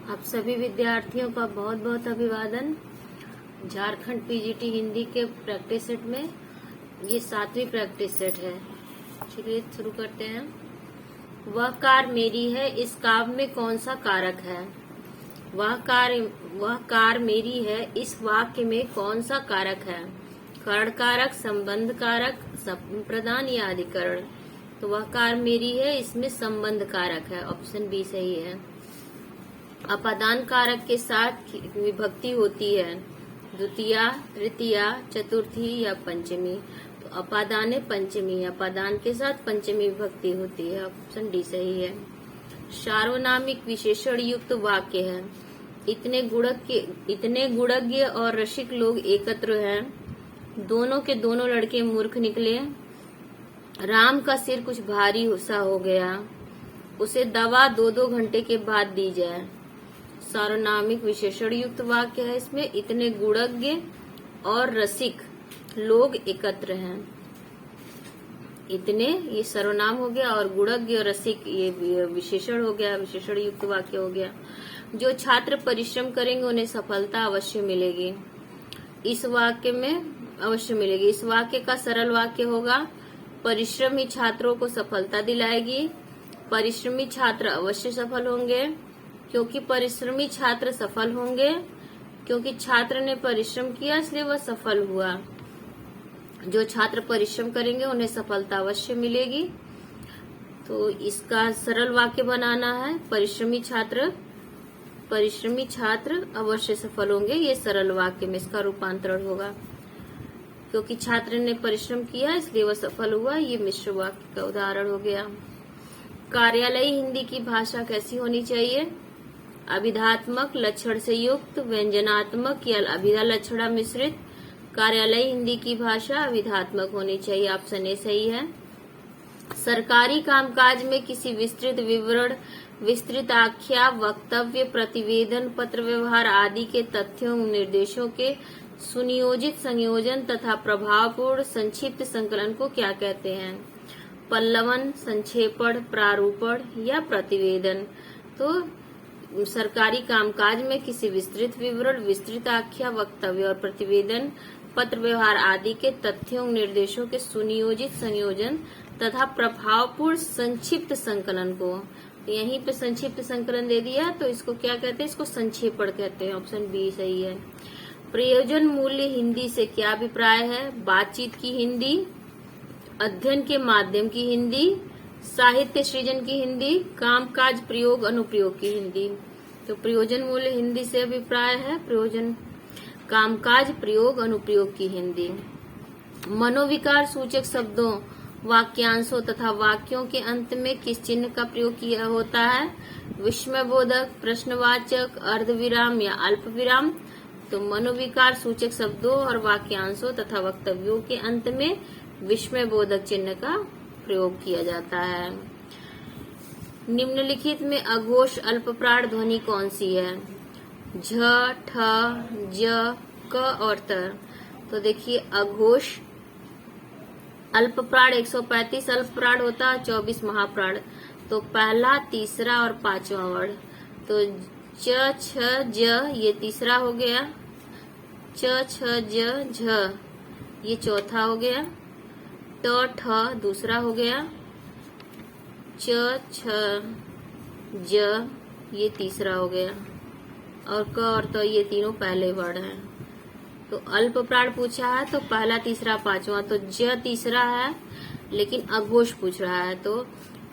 आप सभी विद्यार्थियों का बहुत बहुत अभिवादन। झारखंड पीजीटी हिंदी के प्रैक्टिस सेट में ये 7वीं प्रैक्टिस सेट है। चलिए शुरू करते हैं। वह कार मेरी है, इस काव्य में कौन सा कारक है? वह कार मेरी है, इस वाक्य में कौन सा कारक है? कर्ण कारक, संबंध कारक, संप्रदान या अधिकरण? तो वह कार मेरी है, इसमें संबंध कारक है, ऑप्शन बी सही है। अपादान कारक के साथ विभक्ति होती है, द्वितीया, तृतीया, चतुर्थी या पंचमी। तो अपादान पंचमी, अपादान के साथ पंचमी विभक्ति होती है, ऑप्शन डी सही है। सार्वनामिक विशेषण युक्त वाक्य है। इतने गुणज्ञ और रसिक लोग एकत्र हैं, दोनों के दोनों लड़के मूर्ख निकले। राम का सिर कुछ भारी सा हो गया, उसे दवा 2-2 घंटे के बाद दी जाए। सार्वनामिक विशेषण युक्त वाक्य है, इसमें इतने गुणज्ञ और रसिक लोग एकत्र हैं। इतने ये सर्वनाम हो गया और गुणज्ञ और रसिक ये विशेषण हो गया, विशेषण युक्त वाक्य हो गया। जो छात्र परिश्रम करेंगे उन्हें सफलता अवश्य मिलेगी। इस वाक्य में अवश्य मिलेगी। इस वाक्य का सरल वाक्य होगा, परिश्रम ही छात्रों को सफलता दिलाएगी। परिश्रमी छात्र अवश्य सफल होंगे, क्योंकि परिश्रमी छात्र सफल होंगे, क्योंकि छात्र ने परिश्रम किया इसलिए वह सफल हुआ। जो छात्र परिश्रम करेंगे उन्हें सफलता अवश्य मिलेगी। तो इसका सरल वाक्य बनाना है, परिश्रमी छात्र अवश्य सफल होंगे। ये सरल वाक्य में इसका रूपांतरण होगा, क्योंकि छात्र ने परिश्रम किया इसलिए वह सफल हुआ। ये मिश्र वाक्य का उदाहरण हो गया। कार्यालयी हिंदी की भाषा कैसी होनी चाहिए? अभिधात्मक लक्षण से युक्त, व्यंजनात्मक या अभिधा लक्षणा मिश्रित। कार्यालयी हिंदी की भाषा अभिधात्मक होनी चाहिए, ऑप्शन ए सही है। सरकारी कामकाज में किसी विस्तृत विवरण, विस्तृत आख्या, वक्तव्य, प्रतिवेदन, पत्र व्यवहार आदि के तथ्यों निर्देशों के सुनियोजित संयोजन तथा प्रभावपूर्ण संक्षिप्त संकलन को क्या कहते हैं? पल्लवन, संक्षेपण, प्रारूपण या प्रतिवेदन। तो सरकारी कामकाज में किसी विस्तृत विवरण, विस्तृत आख्या, वक्तव्य और प्रतिवेदन, पत्र व्यवहार आदि के तथ्यों निर्देशों के सुनियोजित संयोजन तथा प्रभावपूर्ण संक्षिप्त संकलन को, तो यहीं पे संक्षिप्त संकलन दे दिया, तो इसको क्या कहते हैं? इसको संक्षेपण कहते हैं, ऑप्शन बी सही है। प्रयोजन मूल्य हिंदी से क्या अभिप्राय है? बातचीत की हिंदी, अध्ययन के माध्यम की हिंदी, साहित्य सृजन की हिंदी, कामकाज प्रयोग अनुप्रयोग की हिंदी। तो प्रयोजन मूल्य हिंदी से अभिप्राय है प्रयोजन, कामकाज प्रयोग अनुप्रयोग की हिंदी। मनोविकार सूचक शब्दों, वाक्यांशों तथा वाक्यों के अंत में किस चिन्ह का प्रयोग किया होता है? विस्मयबोधक, प्रश्नवाचक, अर्धविराम या अल्पविराम। तो मनोविकार सूचक शब्दों और वाक्यांशों तथा वक्तव्यों के अंत में विस्मयबोधक चिन्ह का प्रयोग किया जाता है। निम्नलिखित में अघोष अल्पप्राण ध्वनि कौन सी है? झ, ठ, ज, क और त। तो देखिए अघोष अल्पप्राण 135 अल्पप्राण होता है, 24 महाप्राण। तो पहला, तीसरा और पांचवा वर्ण। तो च, छ, ज ये तीसरा हो गया, च, छ, ज, झ ये चौथा हो गया, ट, ठ दूसरा हो गया, च, छ, ज ये तीसरा हो गया, और क और त ये तीनों पहले वर्ण हैं। तो अल्प प्राण पूछा है तो पहला, तीसरा, पांचवा। तो ज तीसरा है लेकिन अघोष पूछ रहा है, तो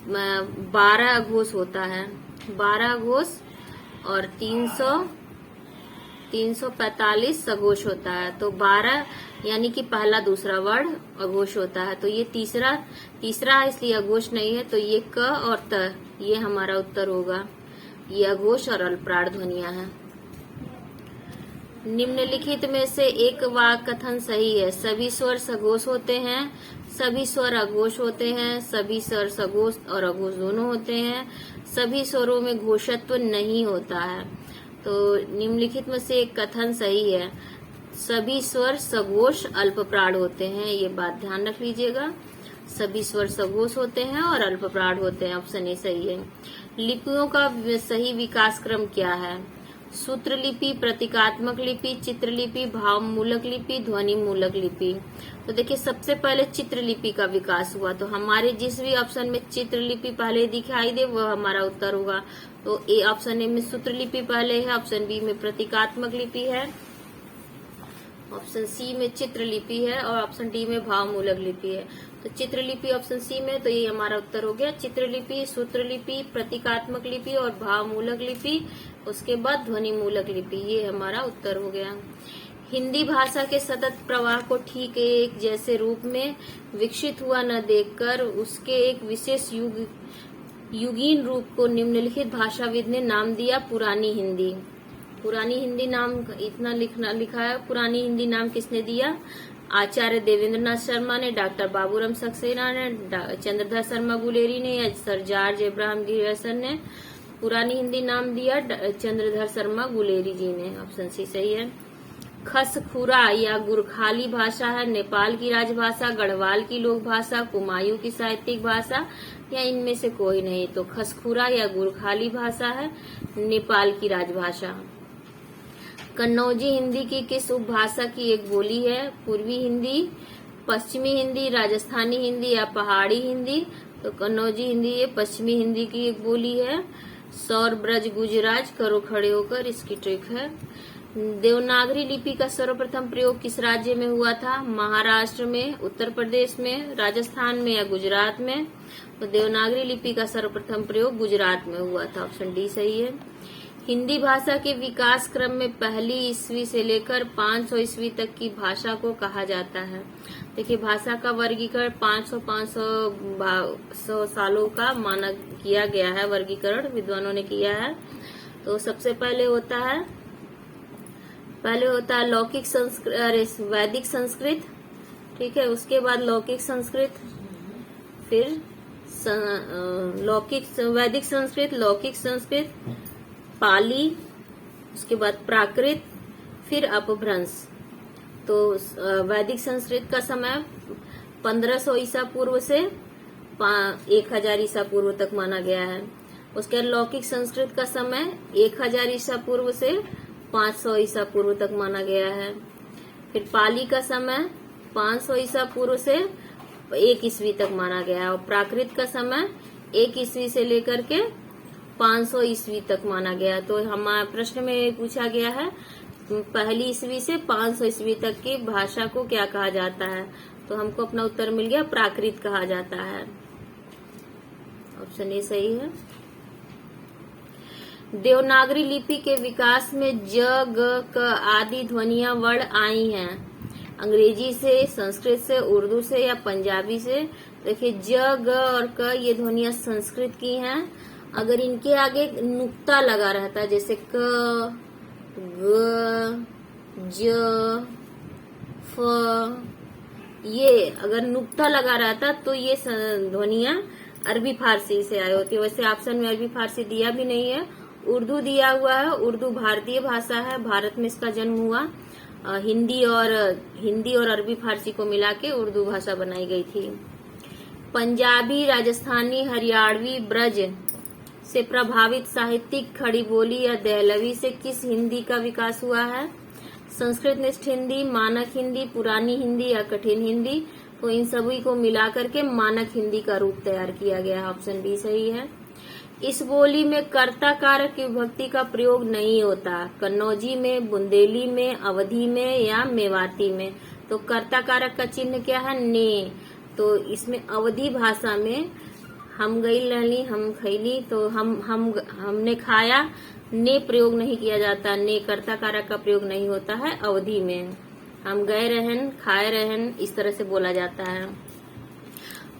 12 अघोष होता है, 12 अघोष और 345 सघोष होता है। तो 12 यानी कि पहला दूसरा वर्ण अघोष होता है। तो ये तीसरा है इसलिए अघोष नहीं है। तो ये क और त ये हमारा उत्तर होगा। ये अघोष और अल्पप्राण ध्वनियां हैं। निम्नलिखित में से एक वाक्य कथन सही है। सभी स्वर सघोष होते हैं, सभी स्वर अघोष होते हैं, सभी स्वर सघोष और अघोष दोनों होते हैं, सभी स्वरों में घोषत्व नहीं होता है। तो निम्नलिखित में से एक कथन सही है। सभी स्वर सघोष अल्पप्राण होते हैं, ये बात ध्यान रख लीजिएगा। सभी स्वर सघोष होते हैं और अल्पप्राण होते हैं, ऑप्शन ए सही है। लिपियों का सही विकास क्रम क्या है? सूत्र लिपि, प्रतीकात्मक लिपि, चित्रलिपि, भाव मूलक लिपि, ध्वनि मूलक लिपि। तो देखिए सबसे पहले चित्रलिपि का विकास हुआ, तो हमारे जिस भी ऑप्शन में चित्रलिपि पहले दिखाई दे वह हमारा उत्तर होगा। तो ए ऑप्शन ए में सूत्रलिपि पहले है, ऑप्शन बी में प्रतीकात्मक लिपि है, ऑप्शन सी में चित्रलिपि है और ऑप्शन डी में भाव मूलक लिपि है। तो चित्रलिपि ऑप्शन सी में, तो ये हमारा उत्तर हो गया। चित्रलिपि, सूत्रलिपि, प्रतीकात्मक लिपि और भाव मूलक लिपि, उसके बाद ध्वनि मूलक लिपि, ये हमारा उत्तर हो गया। हिंदी भाषा के सतत प्रवाह को ठीक एक जैसे रूप में विकसित हुआ न देखकर उसके एक विशेष युगीन रूप को निम्नलिखित भाषाविद ने नाम दिया पुरानी हिंदी। पुरानी हिंदी नाम इतना लिखा है। पुरानी हिंदी नाम किसने दिया? आचार्य देवेंद्रनाथ शर्मा ने, डॉक्टर बाबूराम सक्सेना ने, चंद्रधर शर्मा गुलेरी ने या सर जॉर्ज एब्राहम गियर्सन ने पुरानी हिंदी नाम दिया? चंद्रधर शर्मा गुलेरी जी ने। ऑप्शन सी सही है। खसखुरा या गुरखाली भाषा है नेपाल की राजभाषा, गढ़वाल की लोक भाषा, कुमायूं की साहित्यिक भाषा या इनमें से कोई नहीं? तो खसखुरा या गुरखाली भाषा है नेपाल की राजभाषा। कन्नौजी हिंदी की किस उपभाषा की एक बोली है? पूर्वी हिंदी, पश्चिमी हिंदी, राजस्थानी हिंदी या पहाड़ी हिंदी? तो कन्नौजी हिंदी ये पश्चिमी हिंदी की एक बोली है। सौर ब्रज गुजराज, करो खड़े होकर, इसकी ट्रिक है। देवनागरी लिपि का सर्वप्रथम प्रयोग किस राज्य में हुआ था? महाराष्ट्र में, उत्तर प्रदेश में, राजस्थान में या गुजरात में? तो देवनागरी लिपि का सर्वप्रथम प्रयोग गुजरात में हुआ था। ऑप्शन डी सही है। हिंदी भाषा के विकास क्रम में पहली ईस्वी से लेकर 500 ईस्वी तक की भाषा को कहा जाता है। देखिए भाषा का वर्गीकरण 500 सालों का माना किया गया है, वर्गीकरण विद्वानों ने किया है। तो सबसे पहले होता है लौकिक संस्कृत, वैदिक संस्कृत, ठीक है। उसके बाद लौकिक संस्कृत, फिर वैदिक संस्कृत, लौकिक संस्कृत, पाली, उसके बाद प्राकृत, फिर अपभ्रंश। तो वैदिक संस्कृत का समय 1500 ईसा पूर्व से 1000 ईसा पूर्व तक माना गया है। उसके बाद लौकिक संस्कृत का समय 1000 ईसा पूर्व से 500 ईसा पूर्व तक माना गया है। फिर पाली का समय 500 ईसा पूर्व से 1 ईस्वी तक माना गया है और प्राकृत का समय 1 ईस्वी से लेकर के 500 ईस्वी तक माना गया। तो हमारे प्रश्न में पूछा गया है पहली ईस्वी से 500 ईस्वी तक की भाषा को क्या कहा जाता है? तो हमको अपना उत्तर मिल गया, प्राकृत कहा जाता है। ऑप्शन ए सही है। देवनागरी लिपि के विकास में ज, ग, क आदि ध्वनियां वर्ण आई हैं। अंग्रेजी से, संस्कृत से, उर्दू से या पंजाबी से? देखिए ज, ग और क ये ध्वनियां संस्कृत की हैं। अगर इनके आगे नुक्ता लगा रहता है जैसे क, ग, ज, फ, ये अगर नुक्ता लगा रहता तो ये ध्वनियां अरबी फारसी से आई होती है। वैसे ऑप्शन में अरबी फारसी दिया भी नहीं है, उर्दू दिया हुआ है। उर्दू भारतीय भाषा है, भारत में इसका जन्म हुआ। हिंदी और अरबी फारसी को मिला के उर्दू भाषा बनाई गई थी। पंजाबी, राजस्थानी, हरियाणवी, ब्रज से प्रभावित साहित्यिक खड़ी बोली या दहलवी से किस हिंदी का विकास हुआ है? संस्कृतनिष्ठ हिंदी, मानक हिंदी, पुरानी हिंदी या कठिन हिंदी? तो इन सभी को मिलाकर के मानक हिंदी का रूप तैयार किया गया है। ऑप्शन बी सही है। इस बोली में कर्ता कारक की विभक्ति का प्रयोग नहीं होता। कन्नौजी में, बुंदेली में, अवधी में या मेवाती में? तो कर्ता कारक का चिन्ह क्या है? ने। तो इसमें अवधी भाषा में हम गई लहली, हम खैली, तो हमने खाया, ने प्रयोग नहीं किया जाता। ने कर्ता कारक का प्रयोग नहीं होता है अवधी में। हम गए रहन, खाए रहन, इस तरह से बोला जाता है।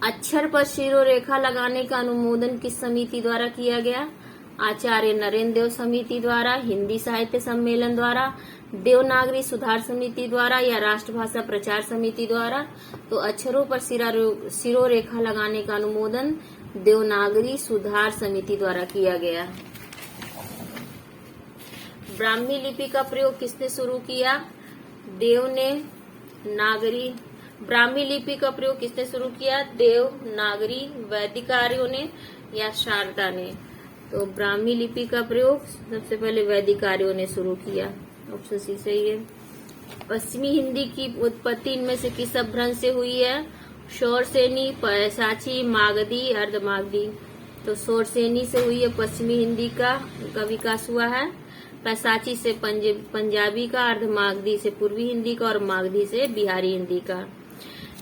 अक्षर पर शिरोरेखा लगाने का अनुमोदन किस समिति द्वारा किया गया? आचार्य नरेंद्र देव समिति द्वारा, हिंदी साहित्य सम्मेलन द्वारा, देवनागरी सुधार समिति द्वारा या राष्ट्रभाषा प्रचार समिति द्वारा? तो अक्षरों पर शिरोरेखा लगाने का अनुमोदन देवनागरी सुधार समिति द्वारा किया गया। ब्राह्मी लिपि का प्रयोग किसने शुरू किया? देव ने। नागरी ब्राह्मी लिपि का प्रयोग किसने शुरू किया? देव, नागरी, वैदिक आर्यों ने या शारदा ने? तो ब्राह्मी लिपि का प्रयोग सबसे पहले वैदिक आर्यों ने शुरू किया। ऑप्शन सी सही है। पश्चिमी हिंदी की उत्पत्ति इनमें से किस अपभ्रंश से हुई है? शौरसेनी, पैशाची, मागधी, अर्धमागधी। तो शौरसेनी से हुई है पश्चिमी हिंदी का विकास हुआ है। पैशाची से पंजाबी का, अर्धमागधी से पूर्वी हिंदी का और मागधी से बिहारी हिंदी का।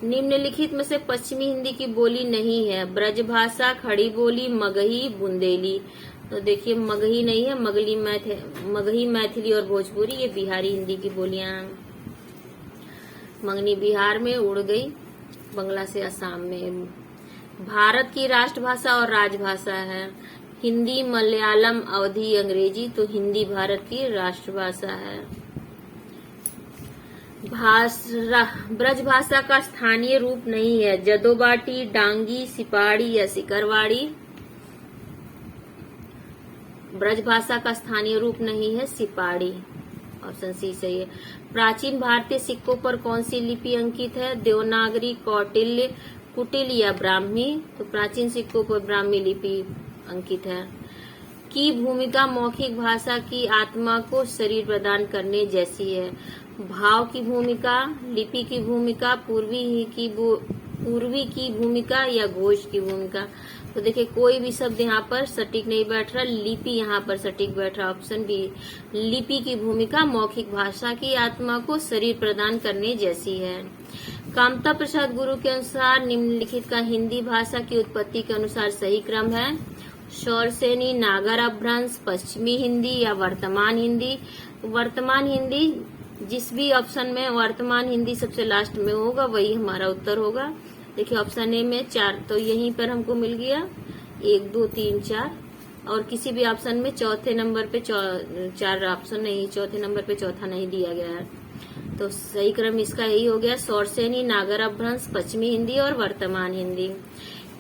निम्नलिखित में से पश्चिमी हिंदी की बोली नहीं है? ब्रजभाषा, खड़ी बोली, मगही, बुंदेली। तो देखिए मगही नहीं है, मगही, मैथिली और भोजपुरी ये बिहारी हिंदी की बोलियां हैं। मंगनी बिहार में उड़ गई, बंगला से असम में। भारत की राष्ट्रभाषा और राजभाषा है हिंदी, मलयालम, अवधी, अंग्रेजी। तो हिंदी भारत की राष्ट्रभाषा है। ब्रजभाषा का स्थानीय रूप नहीं है? जदोबाटी, डांगी, सिपाड़ी या सिकरवाड़ी। ब्रजभाषा का स्थानीय रूप नहीं है, सिपाड़ी। ऑप्शन सी सही है। प्राचीन भारतीय सिक्कों पर कौन सी लिपि अंकित है? देवनागरी, कौटिल्य, कुटिल या ब्राह्मी। तो प्राचीन सिक्कों पर ब्राह्मी लिपि अंकित है। की भूमिका मौखिक भाषा की आत्मा को शरीर प्रदान करने जैसी है? भाव की भूमिका, लिपि की भूमिका, पूर्वी की भूमिका या घोष की भूमिका। तो देखिए कोई भी शब्द यहाँ पर सटीक नहीं बैठ रहा, लिपि यहाँ पर सटीक बैठ रहा। ऑप्शन बी, लिपि की भूमिका मौखिक भाषा की आत्मा को शरीर प्रदान करने जैसी है। कामता प्रसाद गुरु के अनुसार निम्नलिखित का हिंदी भाषा की उत्पत्ति के अनुसार सही क्रम है? शौरसेनी, नागर अपभ्रंश, पश्चिमी हिंदी या वर्तमान हिंदी। वर्तमान हिंदी, जिस भी ऑप्शन में वर्तमान हिंदी सबसे लास्ट में होगा वही हमारा उत्तर होगा। देखिए ऑप्शन ए में 4, तो यहीं पर हमको मिल गया 1, 2, 3, 4 और किसी भी ऑप्शन में चौथे नंबर पे 4 ऑप्शन नहीं, चौथे नंबर पे चौथा नहीं दिया गया है। तो सही क्रम इसका यही हो गया, शौरसेनी, नागर अपभ्रंश, पश्चिमी हिंदी और वर्तमान हिंदी।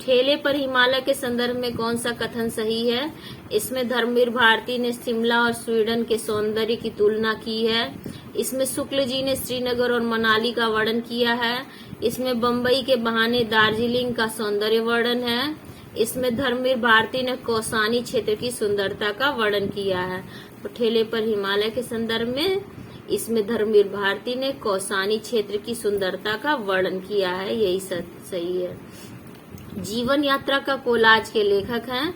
ठेले पर हिमालय के संदर्भ में कौन सा कथन सही है? इसमें धर्मवीर भारती ने शिमला और स्वीडन के सौंदर्य की तुलना की है। इसमें शुक्ल जी ने श्रीनगर और मनाली का वर्णन किया है। इसमें बम्बई के बहाने दार्जिलिंग का सौंदर्य वर्णन है। इसमें धर्मवीर भारती ने कौसानी क्षेत्र की सुंदरता का वर्णन किया है। तो ठेले पर हिमालय के संदर्भ में इसमें धर्मवीर भारती ने कौसानी क्षेत्र की सुंदरता का वर्णन किया है, यही सही है। जीवन यात्रा का कोलाज के लेखक हैं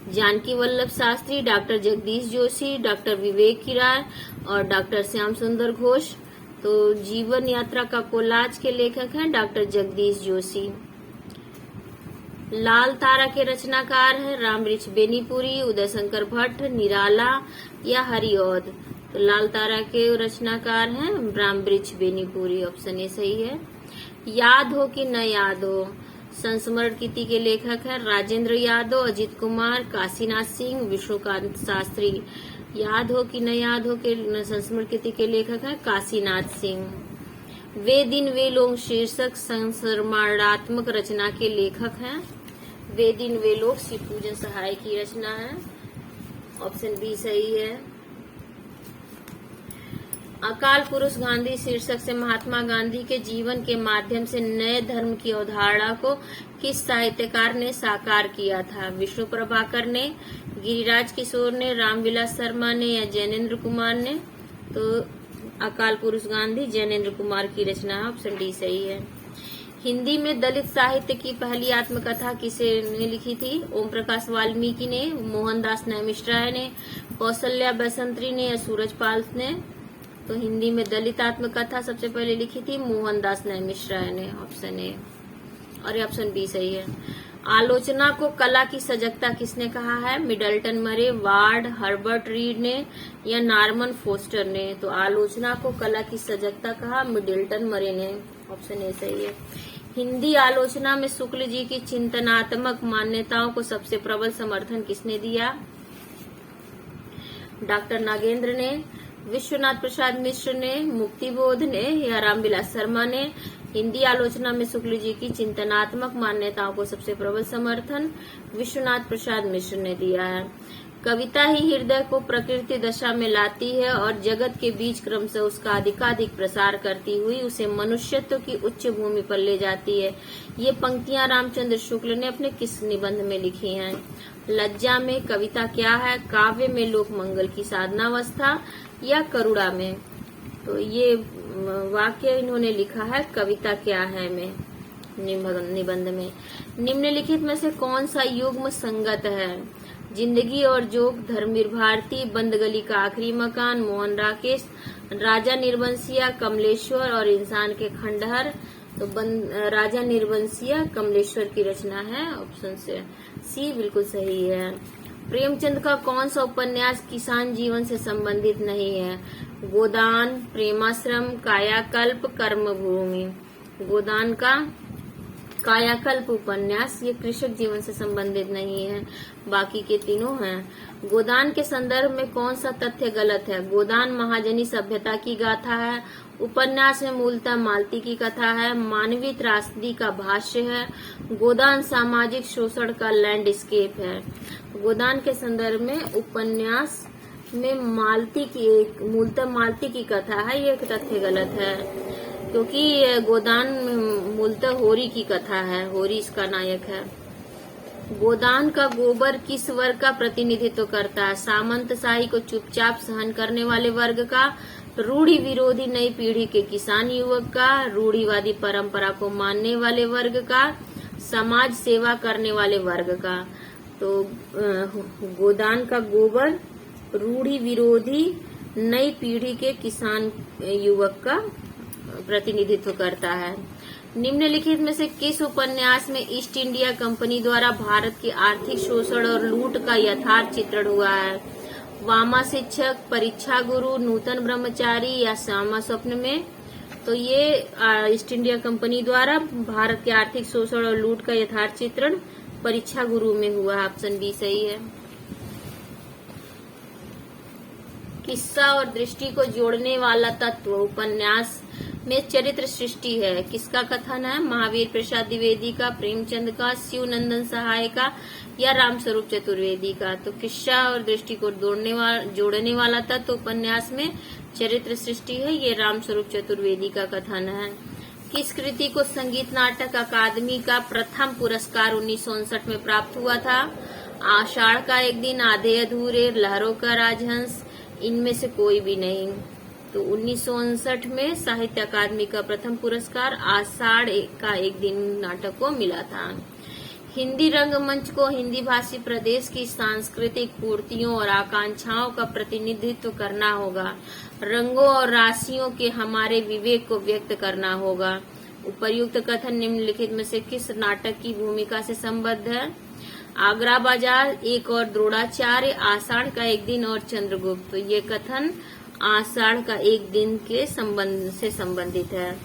जानकी वल्लभ शास्त्री, डॉक्टर जगदीश जोशी, डॉक्टर विवेक किरार और डॉक्टर श्याम सुंदर घोष। तो जीवन यात्रा का कोलाज के लेखक हैं डॉक्टर जगदीश जोशी। लाल तारा के रचनाकार हैं रामवृक्ष बेनीपुरी, उदय शंकर भट्ट, निराला या हरिऔध। तो लाल तारा के रचनाकार हैं रामवृक्ष बेनीपुरी। ऑप्शन ए सही है। याद हो कि न याद हो, संस्मरण कीर्ति के लेखक हैं राजेंद्र यादव, अजित कुमार, काशीनाथ सिंह, विष्णुकांत शास्त्री। याद हो कि न याद हो के संस्मरण कीर्ति के लेखक हैं काशीनाथ सिंह। वे दिन वे लोग शीर्षक संस्मरणात्मक रचना के लेखक हैं। वे दिन वे लोग शिव पूजन सहाय की रचना है। ऑप्शन बी सही है। अकाल पुरुष गांधी शीर्षक से महात्मा गांधी के जीवन के माध्यम से नए धर्म की अवधारणा को किस साहित्यकार ने साकार किया था? विष्णु प्रभाकर ने, गिरिराज किशोर ने, रामविलास शर्मा ने या जैनेन्द्र कुमार ने। तो अकाल पुरुष गांधी जैनेन्द्र कुमार की रचना है। ऑप्शन डी सही है। हिंदी में दलित साहित्य की पहली आत्मकथा किसे ने लिखी थी? ओम प्रकाश वाल्मीकि ने, मोहनदास नैमिषराय ने, कौशल्या बसंत्री ने या सूरजपाल ने। तो हिंदी में दलित आत्मकथा सबसे पहले लिखी थी मोहनदास नैमिषराय ने। ऑप्शन ए और ये ऑप्शन बी सही है। आलोचना को कला की सजगता किसने कहा है? मिडल्टन मरे, वार्ड, हर्बर्ट रीड ने या नॉर्मन फोस्टर ने। तो आलोचना को कला की सजगता कहा मिडल्टन मरे ने। ऑप्शन ए सही है। हिंदी आलोचना में शुक्ल जी की चिंतनात्मक मान्यताओं को सबसे प्रबल समर्थन किसने दिया? डॉक्टर नागेंद्र ने, विश्वनाथ प्रसाद मिश्र ने, मुक्तिबोध ने या रामविलास शर्मा ने। हिंदी आलोचना में शुक्ल जी की चिंतनात्मक मान्यताओं को सबसे प्रबल समर्थन विश्वनाथ प्रसाद मिश्र ने दिया है। कविता ही हृदय को प्रकृति दशा में लाती है और जगत के बीच क्रम से उसका अधिकाधिक प्रसार करती हुई उसे मनुष्यत्व की उच्च भूमि पर ले जाती है। ये पंक्तियां रामचंद्र शुक्ल ने अपने किस निबंध में लिखी हैं? लज्जा में कविता क्या है? काव्य में लोक मंगल की साधनावस्था या करुणा में? तो ये वाक्य इन्होंने लिखा है कविता क्या है में निबंध में। निम्नलिखित में से कौन सा युग्म संगत है? जिंदगी और जोग, धर्मवीर भारती, बंद गली का आखिरी मकान, मोहन राकेश, राजा निर्वंशिया, कमलेश्वर और इंसान के खंडहर। तो राजा निर्वंशिया कमलेश्वर की रचना है। ऑप्शन से सी बिल्कुल सही है। प्रेमचंद का कौन सा उपन्यास किसान जीवन से संबंधित नहीं है? गोदान, प्रेमाश्रम, कायाकल्प, कर्मभूमि। गोदान का कायाकल्प उपन्यास ये कृषक जीवन से संबंधित नहीं है, बाकी के तीनों हैं। गोदान के संदर्भ में कौन सा तथ्य गलत है? गोदान महाजनी सभ्यता की गाथा है। उपन्यास में मूलतः मालती की कथा है। मानवीय त्रासदी का भाष्य है। गोदान सामाजिक शोषण का लैंडस्केप है। गोदान के संदर्भ में उपन्यास में मूलतः मालती की कथा है, ये तथ्य गलत है क्योंकि गोदान मूलतः होरी की कथा है, होरी इसका नायक है। गोदान का गोबर किस वर्ग का प्रतिनिधित्व करता है? सामंतशाही को चुपचाप सहन करने वाले वर्ग का, रूढ़ी विरोधी नई पीढ़ी के किसान युवक का, रूढ़ीवादी परंपरा को मानने वाले वर्ग का, समाज सेवा करने वाले वर्ग का। तो गोदान का गोबर रूढ़ी विरोधी नई पीढ़ी के किसान युवक का प्रतिनिधित्व करता है। निम्नलिखित में से किस उपन्यास में ईस्ट इंडिया कंपनी द्वारा भारत की आर्थिक शोषण और लूट का यथार्थ चित्रण हुआ है? वामा शिक्षक, परीक्षा गुरु, नूतन ब्रह्मचारी या श्यामा स्वप्न में? तो ये ईस्ट इंडिया कंपनी द्वारा भारत के आर्थिक शोषण और लूट का यथार्थ चित्रण परीक्षा गुरु में हुआ है। ऑप्शन बी सही है। किस्सा और दृष्टि को जोड़ने वाला तत्व उपन्यास में चरित्र सृष्टि है। किसका कथन है? महावीर प्रसाद द्विवेदी का, प्रेमचंद का, शिवनंदन सहाय का या रामस्वरूप चतुर्वेदी का? तो किस्सा और दृष्टि को जोड़ने वाला तत्व उपन्यास में चरित्र सृष्टि है, ये रामस्वरूप चतुर्वेदी का कथन है। किस कृति को संगीत नाटक अकादमी का प्रथम पुरस्कार 1959 में प्राप्त हुआ था? आषाढ़ का एक दिन, आधे अधूरे, लहरों का राजहंस, इनमें से कोई भी नहीं। तो 1959 में साहित्य अकादमी का प्रथम पुरस्कार आषाढ़ का एक दिन नाटक को मिला था। हिंदी रंगमंच को हिंदी भाषी प्रदेश की सांस्कृतिक पूर्तियों और आकांक्षाओं का प्रतिनिधित्व करना होगा। रंगों और राशियों के हमारे विवेक को व्यक्त करना होगा। उपर्युक्त कथन निम्नलिखित में से किस नाटक की भूमिका से संबद्ध है? आगरा बाजार, एक और द्रोणाचार्य, आषाढ़ का एक दिन और चंद्रगुप्त। तो ये कथन आषाढ़ का एक दिन के संबंध से संबंधित है।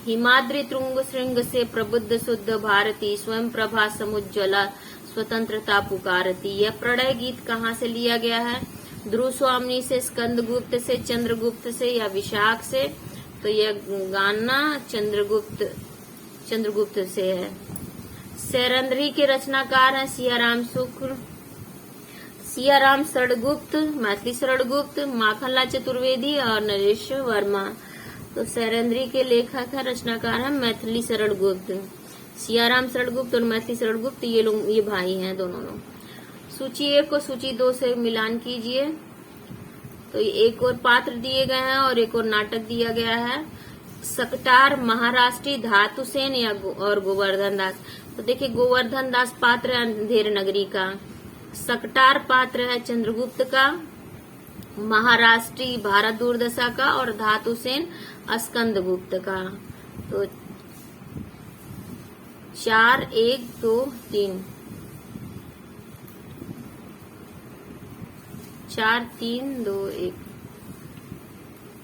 हिमाद्रि तुंग श्रृंग से प्रबुद्ध शुद्ध भारती, स्वयं प्रभा समुज्ज्वला स्वतंत्रता पुकारती। यह प्रणय गीत कहाँ से लिया गया है? ध्रुव स्वामी से, स्कंदगुप्त से, चंद्रगुप्त से या विशाख से? तो यह गाना चंद्रगुप्त से है। सैरंध्री के रचनाकार हैं सियाराम शरणगुप्त, मैथिली शरणगुप्त, माखनलाल चतुर्वेदी और नरेश वर्मा। तो सैरंध्री के लेखक है, रचनाकार है मैथिली शरणगुप्त। सियाराम शरणगुप्त और मैथिली शरणगुप्त ये भाई हैं दोनों लोग। सूची 1 को सूची 2 से मिलान कीजिए। तो एक और पात्र दिए गए हैं और एक और नाटक दिया गया है। सकटार महाराष्ट्री, धातुसेन या और गोवर्धन दास। तो देखिए गोवर्धन दास पात्र है अंधेर नगरी का, सकटार पात्र है चंद्रगुप्त का, महाराष्ट्री भारत दुर्दशा का और धातुसेन स्कंदगुप्त का। तो 4 1 2 3 4 3 2 1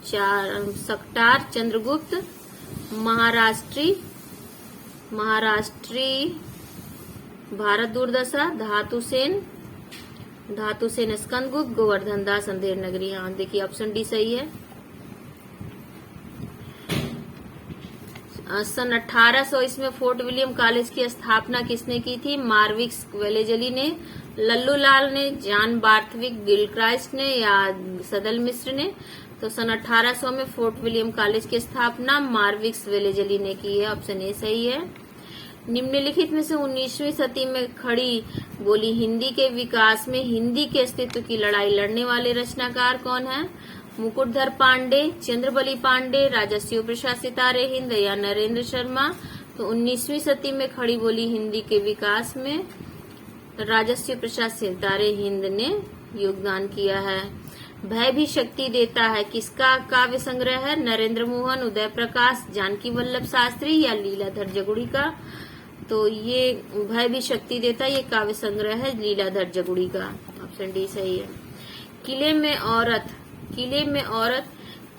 4 सकटार चंद्रगुप्त, महाराष्ट्री भारत दुर्दशा, धातुसेन स्कंदगुप्त, गोवर्धन दास अंधेर नगरी। हाँ देखिए ऑप्शन डी सही है। सन 1800 में फोर्ट विलियम कॉलेज की स्थापना किसने की थी? मार्विक वेलेजली ने। लल्लू लाल ने, जॉन बार्थविक गिलक्राइस्ट ने या सदल मिश्र ने? तो सन 1800 में फोर्ट विलियम कॉलेज की स्थापना मार्विक्स वेलेजली ने की है। ऑप्शन ए सही है। निम्नलिखित में से 19वीं सदी में खड़ी बोली हिंदी के विकास में हिंदी के अस्तित्व की लड़ाई लड़ने वाले रचनाकार कौन है? मुकुटधर पांडे, चंद्रबली पांडे, राजा शिव प्रसाद सितारे हिंद या नरेंद्र शर्मा? तो 19वीं सदी में खड़ी बोली हिंदी के विकास में राजा शिव प्रसाद सितारे हिंद ने योगदान किया है। भय भी शक्ति देता है किसका काव्य संग्रह है? नरेंद्र मोहन, उदय प्रकाश, जानकी वल्लभ शास्त्री या लीलाधर जगुड़ी का? तो ये भय भी शक्ति देता है, ये काव्य संग्रह है लीलाधर जगुड़ी का। ऑप्शन डी सही है। किले में औरत, किले में औरत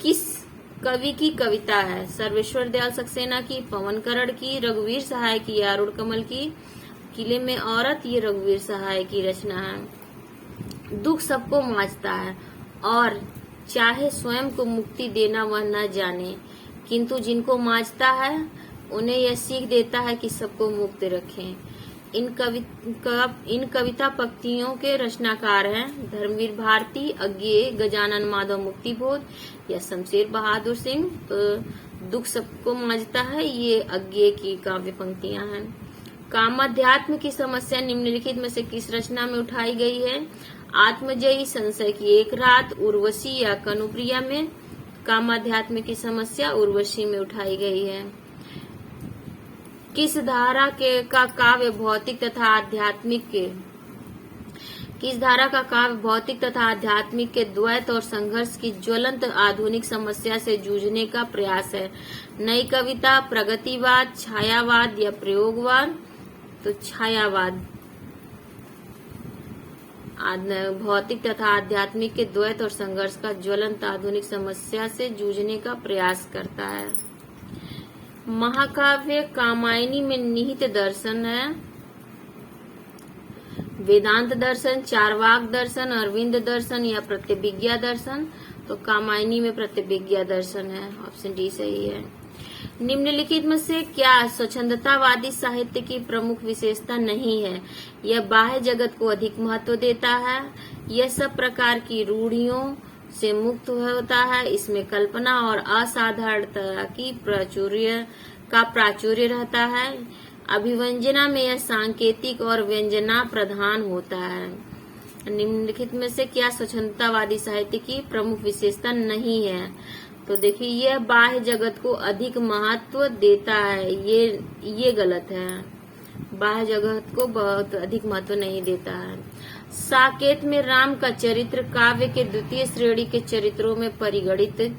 किस कवि की कविता है? सर्वेश्वर दयाल सक्सेना की, पवन करण की, रघुवीर सहाय की या अरुण कमल की? किले में औरत ये रघुवीर सहाय की रचना है। दुख सबको मांझता है और चाहे स्वयं को मुक्ति देना वह न जाने, किंतु जिनको मांझता है उन्हें यह सीख देता है कि सबको मुक्त रखें। इन कविता पंक्तियों के रचनाकार हैं धर्मवीर भारती, अज्ञेय, गजानन माधव मुक्तिबोध या शमशेर बहादुर सिंह? तो दुख सबको मांझता है ये अज्ञेय की काव्य पंक्तियां हैं। कामाध्यात्म की समस्या निम्नलिखित में से किस रचना में उठाई गई है? आत्मजयी, संशय की एक रात, उर्वशी या कनुप्रिया में? कामाध्यात्म की समस्या उर्वशी में उठाई गई है। किस धारा का काव्य भौतिक तथा आध्यात्मिक के किस धारा का काव्य भौतिक तथा आध्यात्मिक के द्वैत और संघर्ष की ज्वलंत आधुनिक समस्या से जूझने का प्रयास है? नई कविता, प्रगतिवाद, छायावाद या प्रयोगवाद? तो छायावाद भौतिक तथा आध्यात्मिक के द्वैत और संघर्ष का ज्वलंत आधुनिक समस्या से जूझने का प्रयास करता है। महाकाव्य कामायनी में निहित दर्शन है? वेदांत दर्शन, चारवाक दर्शन, अरविंद दर्शन या प्रत्यभिज्ञा दर्शन? तो कामायनी में प्रत्यभिज्ञा दर्शन है। ऑप्शन डी सही है। निम्नलिखित में से क्या स्वच्छंदतावादी साहित्य की प्रमुख विशेषता नहीं है? यह बाह्य जगत को अधिक महत्व देता है, यह सब प्रकार की रूढ़ियों से मुक्त होता है, इसमें कल्पना और असाधारणता की प्राचुर्य रहता है, अभिव्यंजना में यह सांकेतिक और व्यंजना प्रधान होता है। निम्नलिखित में से क्या स्वच्छंदतावादी साहित्य की प्रमुख विशेषता नहीं है? तो देखिए यह बाह्य जगत को अधिक महत्व देता है, ये गलत है। बाह्य जगत को बहुत अधिक महत्व नहीं देता है। साकेत में राम का चरित्र काव्य के द्वितीय श्रेणी के चरित्रों में परिगणित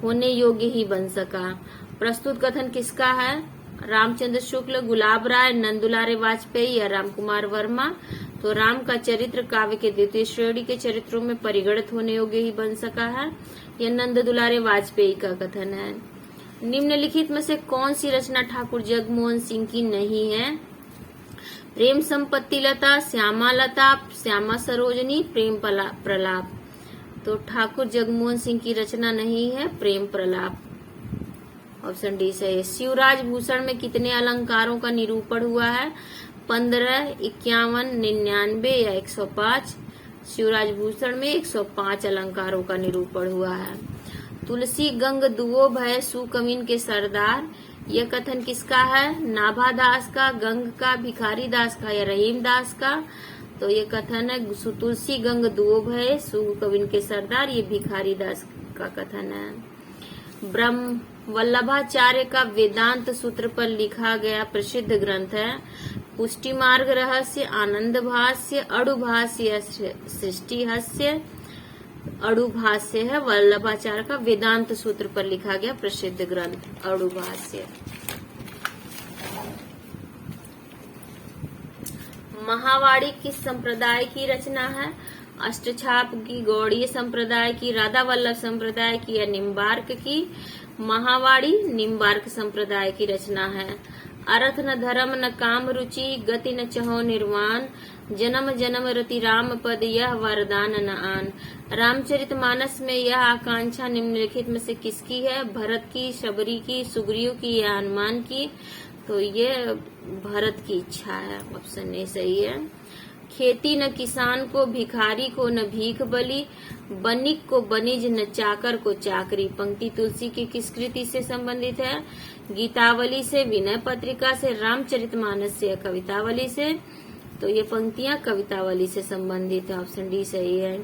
होने योग्य ही बन सका। प्रस्तुत कथन किसका है? रामचंद्र शुक्ल, गुलाब राय, नंदुलारे वाजपेयी या रामकुमार वर्मा? तो राम का चरित्र काव्य के द्वितीय श्रेणी के चरित्रों में परिगणित होने योग्य ही बन सका है, यह नंद दुलारे वाजपेयी का कथन है। निम्नलिखित में से कौन सी रचना ठाकुर जगमोहन सिंह की नहीं है? प्रेम संपत्ति लता, श्यामा लता, श्यामा सरोजनी, प्रेम प्रलाप? तो ठाकुर जगमोहन सिंह की रचना नहीं है प्रेम प्रलाप। ऑप्शन डी सही है। शिवराज भूषण में कितने अलंकारों का निरूपण हुआ है? 15, 51, 99 या 105? शिवराज भूषण में 105 अलंकारों का निरूपण हुआ है। तुलसी गंग दुओ भय सुकविन के सरदार, यह कथन किसका है? नाभा दास का, गंग का, भिखारी दास का या रहीम दास का? तो ये कथन है तुलसी गंग दुओ भय सुकविन के सरदार, ये भिखारी दास का कथन है। ब्रह्म वल्लभाचार्य का वेदांत सूत्र पर लिखा गया प्रसिद्ध ग्रंथ है? पुष्टि मार्ग रहस्य, आनंद भाष्य, अड़ुभाष्य या सृष्टि हास्य? अड़ुभाष्य है वल्लभाचार्य का वेदांत सूत्र पर लिखा गया प्रसिद्ध ग्रंथ अड़ुभाष्य। महावाणी किस संप्रदाय की रचना है? अष्टछाप की, गौड़ीय संप्रदाय की, राधा वल्लभ संप्रदाय की या निम्बार्क की? महावाणी निम्बार्क संप्रदाय की रचना है। अर्थ न धर्म न काम रुचि, गति न चहो निर्वाण, जन्म जन्म रति राम पद यह वरदान न आन। रामचरितमानस में यह आकांक्षा निम्नलिखित में से किसकी है? भरत की, शबरी की, सुग्रीव की या हनुमान की? तो ये भरत की इच्छा है। ऑप्शन ए सही है। खेती न किसान को, भिखारी को न भीख बलि, बनिक को बनिज न चाकर को चाकरी। पंक्ति तुलसी की किस कृति से संबंधित है? गीतावली से, विनय पत्रिका से, रामचरितमानस से या कवितावली से? तो ये पंक्तियां कवितावली से संबंधित है। ऑप्शन डी सही है।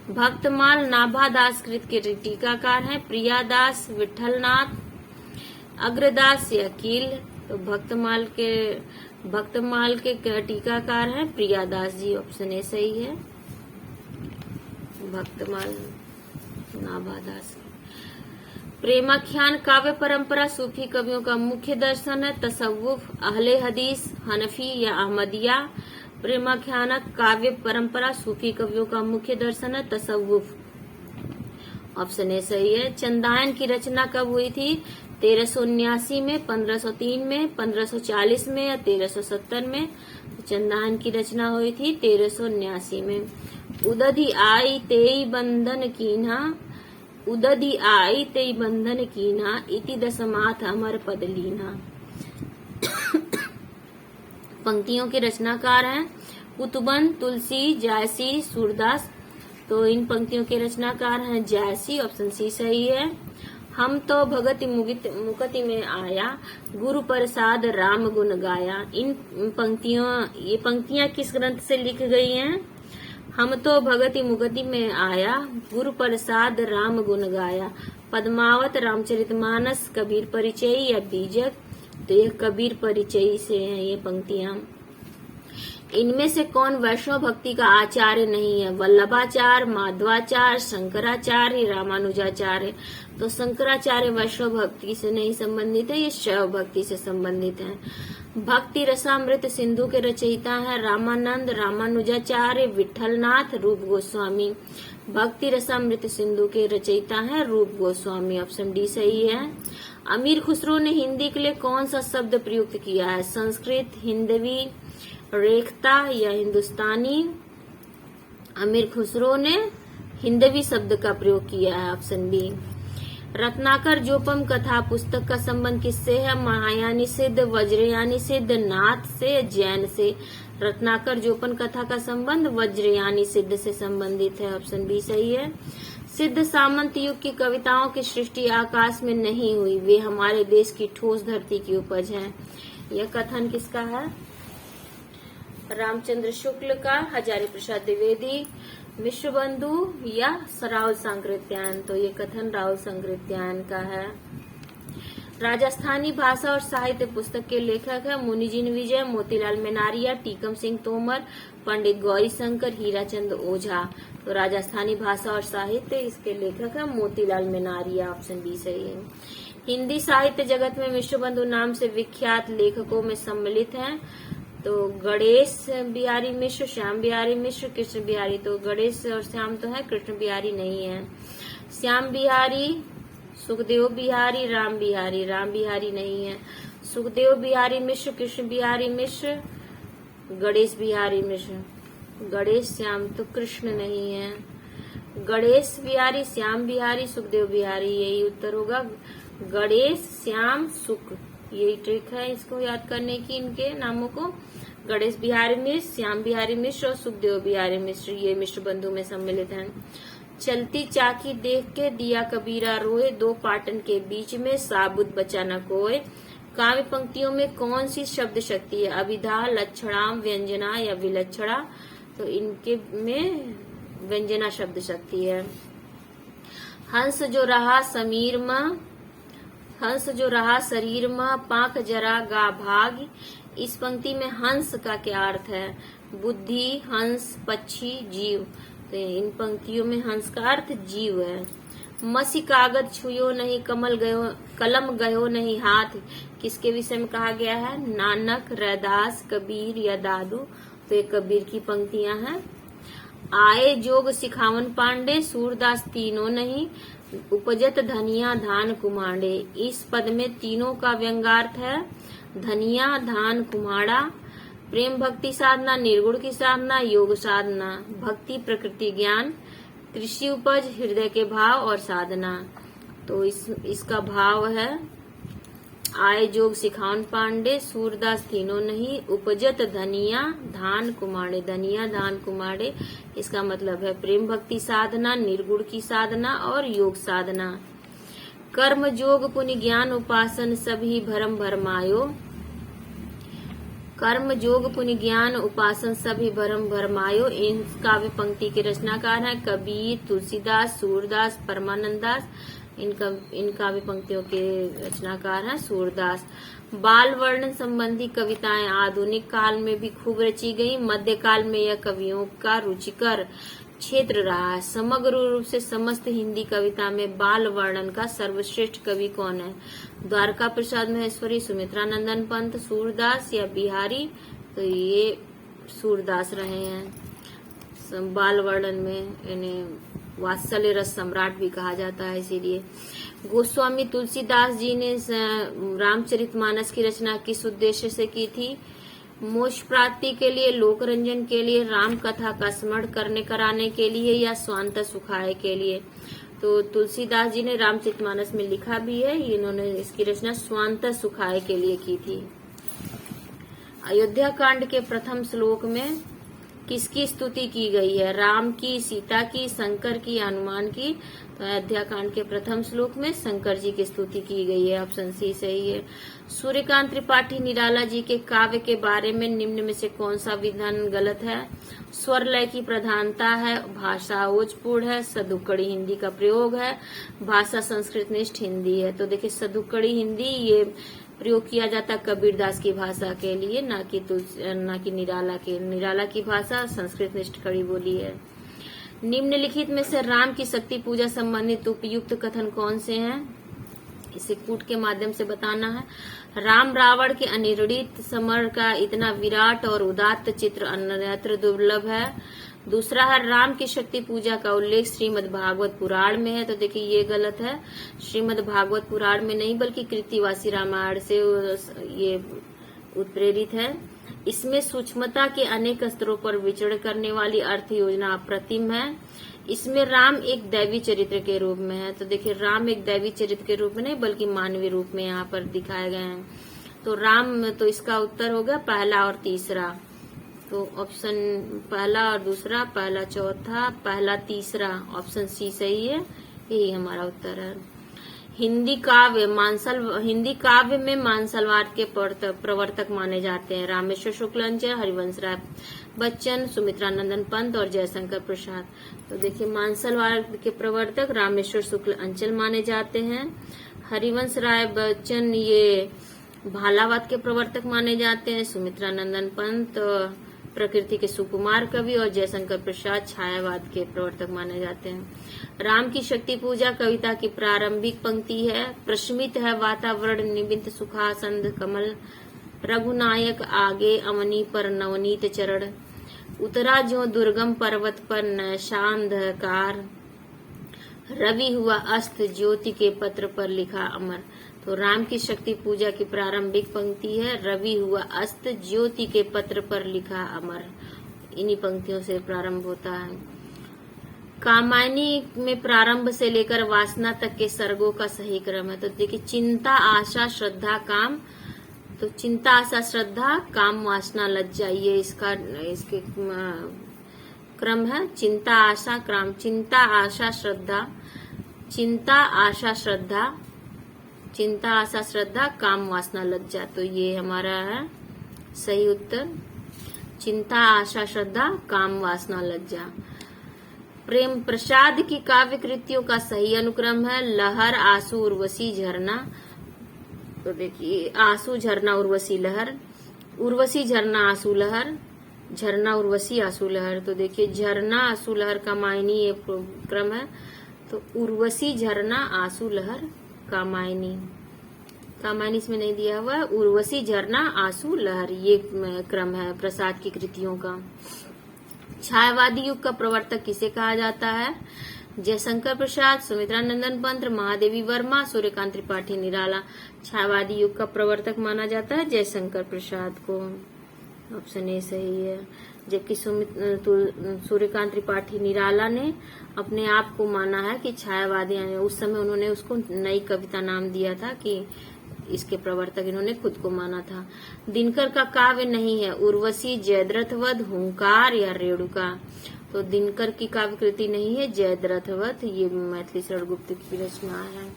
भक्तमाल नाभादास कृत के टीकाकार हैं प्रियादास, विठलनाथ, अग्रदास या कील? तो भक्तमाल के टीकाकार हैं प्रियादास जी। ऑप्शन ए सही है। भक्तमाल नाभादास। प्रेमाख्यान काव्य परंपरा सूफी कवियों का मुख्य दर्शन है। तसव्वुफ, अहले हदीस, हनफी या अहमदिया? प्रेमाख्यान काव्य परंपरा सूफी कवियों का मुख्य दर्शन है तसव्वुफ। ऑप्शन ए सही है। चंदायन की रचना कब हुई थी? 1379 में, 1503 में, 1540 में या 1370 में? चंदायन की रचना हुई थी 1379 में। उदधि आई तेई बंधन कीन्हा, उदधि आई तेई बंधन कीन्हा, इति दसमाथ अमर पद लीना। पंक्तियों के रचनाकार हैं कुतुबन, तुलसी, जायसी, सूरदास। तो इन पंक्तियों के रचनाकार हैं जायसी। ऑप्शन सी सही है। हम तो भगति मुकति में आया, गुरु प्रसाद राम गुण गाया। ये पंक्तियां किस ग्रंथ से लिखी गई हैं? हम तो भगति मुकति में आया, गुरु प्रसाद राम गुण गाया। पद्मावत, रामचरितमानस, कबीर परिचय या बीजक? तो यह कबीर परिचय से हैं ये पंक्तियां। इनमें से कौन वैष्णव भक्ति का आचार्य नहीं है? वल्लभाचार्य, माधवाचार्य, शंकराचार्य, रामानुजाचार्य? तो शंकराचार्य वैष्णव भक्ति से नहीं संबंधित है, ये शैव भक्ति से संबंधित है। भक्ति रसामृत सिंधु के रचयिता है रामानंद, रामानुजाचार्य, विठलनाथ, रूप गोस्वामी। भक्ति रसामृत सिंधु के रचयिता है रूप गोस्वामी। ऑप्शन डी सही है। अमीर खुसरो ने हिंदी के लिए कौन सा शब्द प्रयुक्त किया है? संस्कृत, हिंदवी, रेखता या हिंदुस्तानी? अमीर खुसरो ने हिंदवी शब्द का प्रयोग किया है। Option B. रत्नाकर जोपम कथा पुस्तक का संबंध किससे है? महायानी सिद्ध, वज्रयानी सिद्ध, नाथ से, जैन से? रत्नाकर जोपन कथा का संबंध वज्रयानी सिद्ध से संबंधित है। ऑप्शन बी सही है। सिद्ध सामंत युग की कविताओं की सृष्टि आकाश में नहीं हुई, वे हमारे देश की ठोस धरती की उपज है। यह कथन किसका है? रामचंद्र शुक्ल का, हजारी प्रसाद द्विवेदी, मिश्र बंधु या राहुल सांकृत्यायन? तो ये कथन राहुल सांकृत्यायन का है। राजस्थानी भाषा और साहित्य पुस्तक के लेखक है मुनिजिन विजय, मोतीलाल मेनारिया, टीकम सिंह तोमर, पंडित गौरी शंकर, हीराचंद ओझा। तो राजस्थानी भाषा और साहित्य इसके लेखक है मोतीलाल मेनारिया। ऑप्शन बी सही है। हिंदी साहित्य जगत में मिश्र बंधु नाम से विख्यात लेखकों में सम्मिलित हैं तो गणेश बिहारी मिश्र, श्याम बिहारी मिश्र, कृष्ण बिहारी। तो गणेश और श्याम तो है, कृष्ण बिहारी नहीं है। श्याम बिहारी, सुखदेव बिहारी, राम बिहारी नहीं है। सुखदेव बिहारी मिश्र, कृष्ण बिहारी मिश्र, गणेश बिहारी मिश्र। गणेश श्याम तो कृष्ण नहीं है। गणेश बिहारी, श्याम बिहारी, सुखदेव बिहारी, यही उत्तर होगा। गणेश, श्याम, सुख, यही ट्रिक है इसको याद करने की, इनके नामों को। गणेश बिहारी मिश्र, श्याम बिहारी मिश्र और सुखदेव बिहारी मिश्र, ये मिश्र बंधु में सम्मिलित हैं। चलती चाकी देख के दिया कबीरा रोए, दो पाटन के बीच में साबुत बचा न कोय। काव्य पंक्तियों में कौन सी शब्द शक्ति है? अभिधा, लक्षणाम, व्यंजना या विलक्षणा? तो इनके में व्यंजना शब्द शक्ति है। हंस जो रहा समीर में, हंस जो रहा शरीर में, पांख जरा गा भाग। इस पंक्ति में हंस का क्या अर्थ है? बुद्धि, हंस, पक्षी, जीव। तो इन पंक्तियों में हंस का अर्थ जीव है। मसी कागज छुयो नहीं, कलम गयो नहीं हाथ, किसके विषय में कहा गया है? नानक, रैदास, कबीर या दादू? तो ये कबीर की पंक्तियां हैं। आए जोग सिखावन पांडे, सूरदास तीनों नहीं, उपजत धनिया धान कुमांडे। इस पद में तीनों का व्यंगार्थ है। धनिया, धान, कुमाड़ा। प्रेम भक्ति साधना, निर्गुण की साधना, योग साधना। भक्ति प्रकृति ज्ञान, कृषि उपज, हृदय के भाव और साधना। तो इसका भाव है आय जोग सिखावन पांडे, सूरदास तीनों नहीं, उपजत धनिया धान कुमाड़े, धनिया धान कुमाड़े, इसका मतलब है प्रेम भक्ति साधना, निर्गुण की साधना और योग साधना। कर्म जोग पुण्य ज्ञान उपासन सभी भरम भरमायो, कर्म योग पुण्य ज्ञान उपासन सभी भरम भरमायो। इन काव्य पंक्ति के रचनाकार हैं कबीर, तुलसीदास, सूरदास, परमानंद दास। इन काव्य पंक्तियों के रचनाकार हैं सूरदास। बाल वर्णन संबंधी कविताएं आधुनिक काल में भी खूब रची गई। मध्यकाल में यह कवियों का रुचिकर क्षेत्र रहा है। समग्र रूप से समस्त हिंदी कविता में बाल वर्णन का सर्वश्रेष्ठ कवि कौन है? द्वारका प्रसाद महेश्वरी, सुमित्रा नंदन पंत, सूरदास या बिहारी? तो ये सूरदास रहे हैं। बाल वर्णन में इन्हें वात्सल्य रस सम्राट भी कहा जाता है। इसीलिए गोस्वामी तुलसीदास जी ने रामचरितमानस की रचना किस उद्देश्य से की थी? मोक्ष प्राप्ति के लिए, लोक रंजन के लिए, राम कथा का स्मरण करने कराने के लिए या स्वांत सुखाय के लिए? तो तुलसीदास जी ने रामचरितमानस में लिखा भी है, इन्होंने इसकी रचना स्वांत सुखाय के लिए की थी। अयोध्या कांड के प्रथम श्लोक में किसकी स्तुति की गई है? राम की, सीता की, शंकर की, हनुमान की? तो अयोध्या कांड के प्रथम श्लोक में शंकर जी की स्तुति की गई है। ऑप्शन सी सही है। सूर्यकांत त्रिपाठी निराला जी के काव्य के बारे में निम्न में से कौन सा विधान गलत है? स्वर लय की प्रधानता है, भाषा ओजपूर्ण है, सदुक्कड़ी हिंदी का प्रयोग है, भाषा संस्कृत निष्ठ हिंदी है। तो देखिए सदुक्कड़ी हिंदी ये प्रयोग किया जाता कबीरदास की भाषा के लिए, ना कि निराला की भाषा संस्कृत निष्ठ कड़ी बोली है। निम्नलिखित में से राम की शक्ति पूजा संबंधित उपयुक्त कथन कौन से हैं? इसे कूट के माध्यम से बताना है। राम रावण के अनिर्णित समर का इतना विराट और उदात्त चित्र अन्यत्र दुर्लभ है। दूसरा है राम की शक्ति पूजा का उल्लेख श्रीमद् भागवत पुराण में है। तो देखिए ये गलत है, श्रीमद् भागवत पुराण में नहीं बल्कि कृतिवासी रामायण से ये उत्प्रेरित है। इसमें सूक्ष्मता के अनेक स्तरों पर विचरण करने वाली अर्थ योजना अप्रतिम है। इसमें राम एक दैवी चरित्र के रूप में है। तो देखिए राम एक दैवी चरित्र के रूप में नहीं बल्कि मानवीय रूप में यहाँ पर दिखाए गए हैं। तो राम, तो इसका उत्तर होगा पहला और तीसरा। तो ऑप्शन पहला और दूसरा, पहला चौथा, पहला तीसरा, ऑप्शन सी सही है, यही हमारा उत्तर है। हिंदी काव्य में मानसलवाद के प्रवर्तक माने जाते हैं रामेश्वर शुक्लाचार्य, हरिवंश राय बच्चन, सुमित्रा नंदन पंत और जयशंकर प्रसाद। तो देखिए मानसलवाद के प्रवर्तक रामेश्वर शुक्ल अंचल माने जाते हैं। हरिवंश राय बच्चन ये भालावाद के प्रवर्तक माने जाते हैं। सुमित्रा नंदन पंत प्रकृति के सुकुमार कवि और जयशंकर प्रसाद छायावाद के प्रवर्तक माने जाते हैं। राम की शक्ति पूजा कविता की प्रारंभिक पंक्ति है, प्रशमित है वातावरण निबित सुखासंद कमल, रघुनायक आगे अवनी पर नवनीत चरण, उतरा जो दुर्गम पर्वत पर नैशांधकार, रवि हुआ अस्त ज्योति के पत्र पर लिखा अमर। तो राम की शक्ति पूजा की प्रारंभिक पंक्ति है, रवि हुआ अस्त ज्योति के पत्र पर लिखा अमर। इन्हीं पंक्तियों से प्रारंभ होता है। कामायनी में प्रारंभ से लेकर वासना तक के सर्गों का सही क्रम है। तो देखिए चिंता आशा श्रद्धा काम, तो चिंता आशा श्रद्धा काम वासना लज्जा, ये इसके क्रम है। चिंता आशा क्रम, चिंता आशा श्रद्धा, चिंता आशा श्रद्धा, चिंता आशा श्रद्धा काम वासना लज्जा। तो ये हमारा है सही उत्तर, चिंता आशा श्रद्धा काम वासना लज्जा। प्रेम प्रसाद की काव्य कृतियों का सही अनुक्रम है लहर, आंसू, उर्वशी, झरना। तो देखिए आंसू, झरना, उर्वशी, लहर, उर्वशी, झरना, आंसू, लहर, झरना, उर्वशी, आंसू, लहर। तो देखिए झरना, आंसू, लहर का मायनी ये क्रम है। तो उर्वशी, झरना, आंसू, लहर, कामायनी इसमें नहीं दिया हुआ है। उर्वशी, झरना, आंसू, लहर ये क्रम है प्रसाद की कृतियों का। छायावादी युग का प्रवर्तक किसे कहा जाता है? जयशंकर प्रसाद, सुमित्रा नंदन पंत, महादेवी वर्मा, सूर्यकांत त्रिपाठी निराला। छायावादी युग का प्रवर्तक माना जाता है जयशंकर प्रसाद को। ऑप्शन ए सही है। जबकि सूर्यकांत त्रिपाठी निराला ने अपने आप को माना है कि छायावादी, उस समय उन्होंने उसको नई कविता नाम दिया था कि इसके प्रवर्तक इन्होंने खुद को माना था। दिनकर का काव्य नहीं है उर्वशी, जयद्रथवध, हुंकार या रेणुका। तो दिनकर की काव्य कृति नहीं है जयद्रथवध, ये मैथिली शरण गुप्त की रचना है।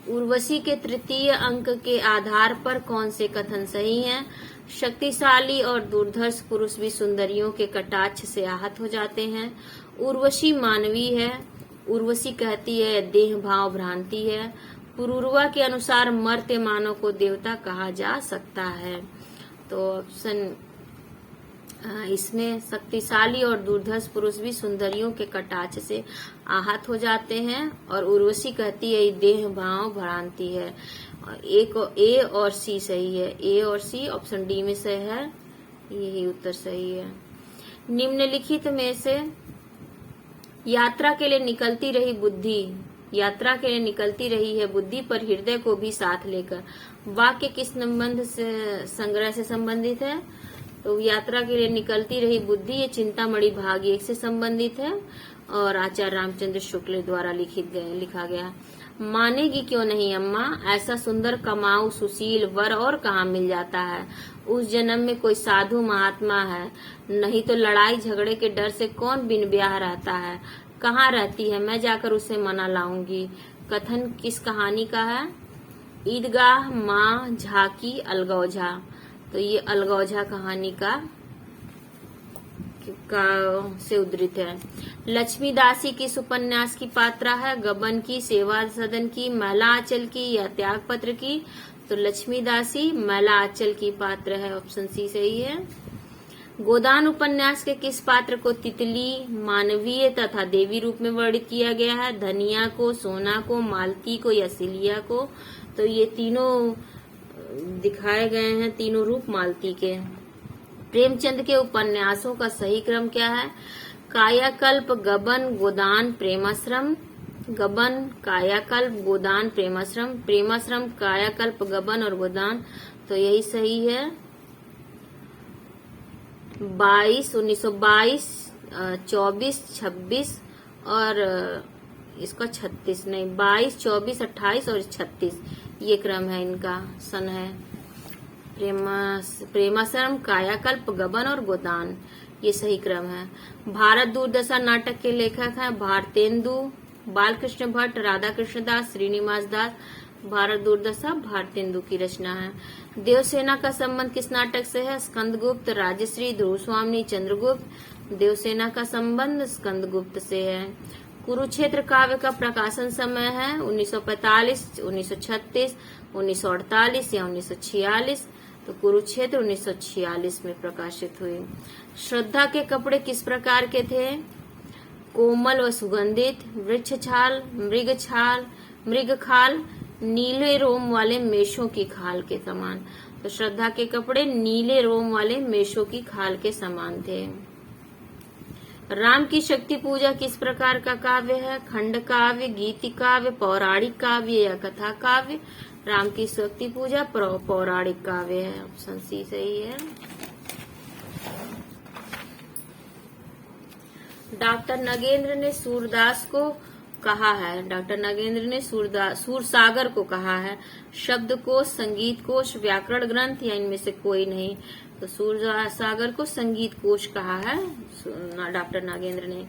उर्वशी के तृतीय अंक के आधार पर कौन से कथन सही हैं? शक्तिशाली और दुर्धर्ष पुरुष भी सुंदरियों के कटाक्ष से आहत हो जाते हैं। उर्वशी मानवी है। उर्वशी कहती है देह भाव भ्रांति है। पुरूरवा के अनुसार मर्त्य मानव को देवता कहा जा सकता है। तो ऑप्शन इसमें शक्तिशाली और दुर्धर्ष पुरुष भी सुंदरियों के कटाक्ष से आहत हो जाते हैं, और उर्वशी कहती है देह भाव भ्रांति है। एक ए और सी सही है, ए और सी ऑप्शन डी में सही है, यही उत्तर सही है। निम्नलिखित में से यात्रा के लिए निकलती रही बुद्धि, यात्रा के लिए निकलती रही है बुद्धि पर हृदय को भी साथ लेकर, वाक्य किस संबंध से संग्रह से संबंधित है? तो यात्रा के लिए निकलती रही बुद्धि ये चिंतामणि भाग 1 से संबंधित है और आचार्य रामचंद्र शुक्ल द्वारा लिखा गया। मानेगी क्यों नहीं अम्मा, ऐसा सुंदर कमाऊ सुशील वर और कहाँ मिल जाता है। उस जन्म में कोई साधु महात्मा है, नहीं तो लड़ाई झगड़े के डर से कौन बिन ब्याह रहता है। कहाँ रहती है, मैं जाकर उसे मना लाऊंगी। कथन किस कहानी का है? ईदगाह माँ झाकी अलगौझा। तो ये अलगौझा कहानी का से उद्धृत है। लक्ष्मी दासी किस उपन्यास की पात्रा है? गबन की, सेवा सदन की, महिला आंचल की या त्यागपत्र की? तो लक्ष्मी दासी महिला आंचल की पात्र है, ऑप्शन सी सही है। गोदान उपन्यास के किस पात्र को तितली, मानवीय तथा देवी रूप में वर्णित किया गया है? धनिया को, सोना को, मालती को या सिलिया को? तो ये तीनों दिखाए गए हैं, तीनों रूप मालती के। प्रेमचंद के उपन्यासों का सही क्रम क्या है? कायाकल्प, गबन, गोदान, प्रेमाश्रम। गबन, कायाकल्प, गोदान, प्रेमाश्रम। प्रेमाश्रम, कायाकल्प, गबन और गोदान। तो यही सही है। 1922, 24, 26 और इसका 36 नहीं, 22, 24, 28 और 36 ये क्रम है, इनका सन है। प्रेमाश्रम, कायाकल्प, गबन और गोदान ये सही क्रम है। भारत दूरदशा नाटक के लेखक हैं भारतेंदु, बालकृष्ण भट्ट, राधा कृष्ण दास, श्रीनिवास दास। भारत दूरदशा भारतेंदु की रचना है। देवसेना का संबंध किस नाटक से है? स्कंदगुप्त, राजश्री, ध्रुवस्वामी, चंद्रगुप्त। देवसेना का संबंध स्कंदगुप्त से है। कुरुक्षेत्र काव्य का प्रकाशन समय है 1945, 1936, 1948 या 1946। तो कुरुक्षेत्र 1946 में प्रकाशित हुई। श्रद्धा के कपड़े किस प्रकार के थे? कोमल व सुगंधित, वृक्ष छाल, मृग खाल, नीले रोम वाले मेषों की खाल के समान। तो श्रद्धा के कपड़े नीले रोम वाले मेषों की खाल के समान थे। राम की शक्ति पूजा किस प्रकार का काव्य है? खंड काव्य, गीति काव्य, पौराणिक काव्य या कथा काव्य? राम की शक्ति पूजा पौराणिक काव्य है, ऑप्शन सी सही है। डॉक्टर नगेंद्र ने सूरदास को कहा है, डॉक्टर नगेंद्र ने सूरसागर को कहा है शब्दकोश, संगीत कोश, व्याकरण ग्रंथ या इनमें से कोई नहीं। तो सूरसागर को संगीत कोश कहा है डॉक्टर नागेंद्र ने।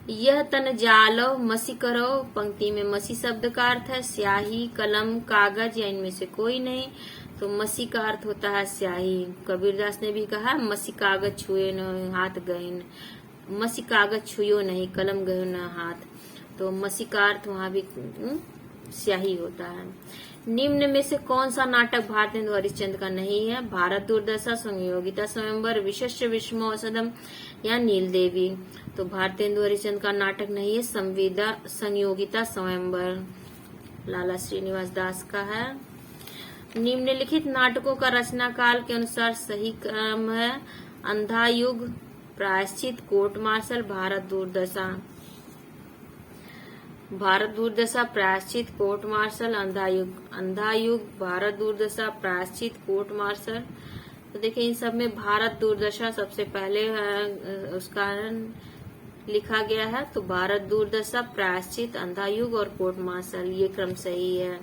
यह तन जालो मसी करो, पंक्ति में मसी शब्द का अर्थ है स्याही, कलम, कागज या इनमें से कोई नहीं। तो मसी का अर्थ होता है स्याही। कबीरदास ने भी कहा मसी कागज छुए न हाथ गए, मसी कागज छुयो नहीं, कलम गयो न हाथ। तो मसी का अर्थ वहां भी स्याही होता है। निम्न में से कौन सा नाटक भारतेंदु हरिश्चंद्र का नहीं है? भारत दूरदशा, संयोगिता स्वयंवर, विशेष विष्मोषधम या नील देवी। तो भारतेंदु हरिश्चंद्र का नाटक नहीं है, संयोगिता स्वयंवर लाला श्रीनिवास दास का है। निम्नलिखित नाटकों का रचना काल के अनुसार सही क्रम है। अंधा युग, प्रायश्चित, कोर्ट मार्शल, भारत दूरदशा। भारत दूरदशा, प्रायश्चित, कोर्ट मार्शल, अंधा युग, भारत दूरदशा, प्रायश्चित, कोर्ट मार्शल। तो देखिए इन सब में भारत दूरदशा सबसे पहले उसका लिखा गया है। तो भारत दूरदशा, प्रायश्चित, अंधा युग और कोर्ट मार्शल ये क्रम सही है।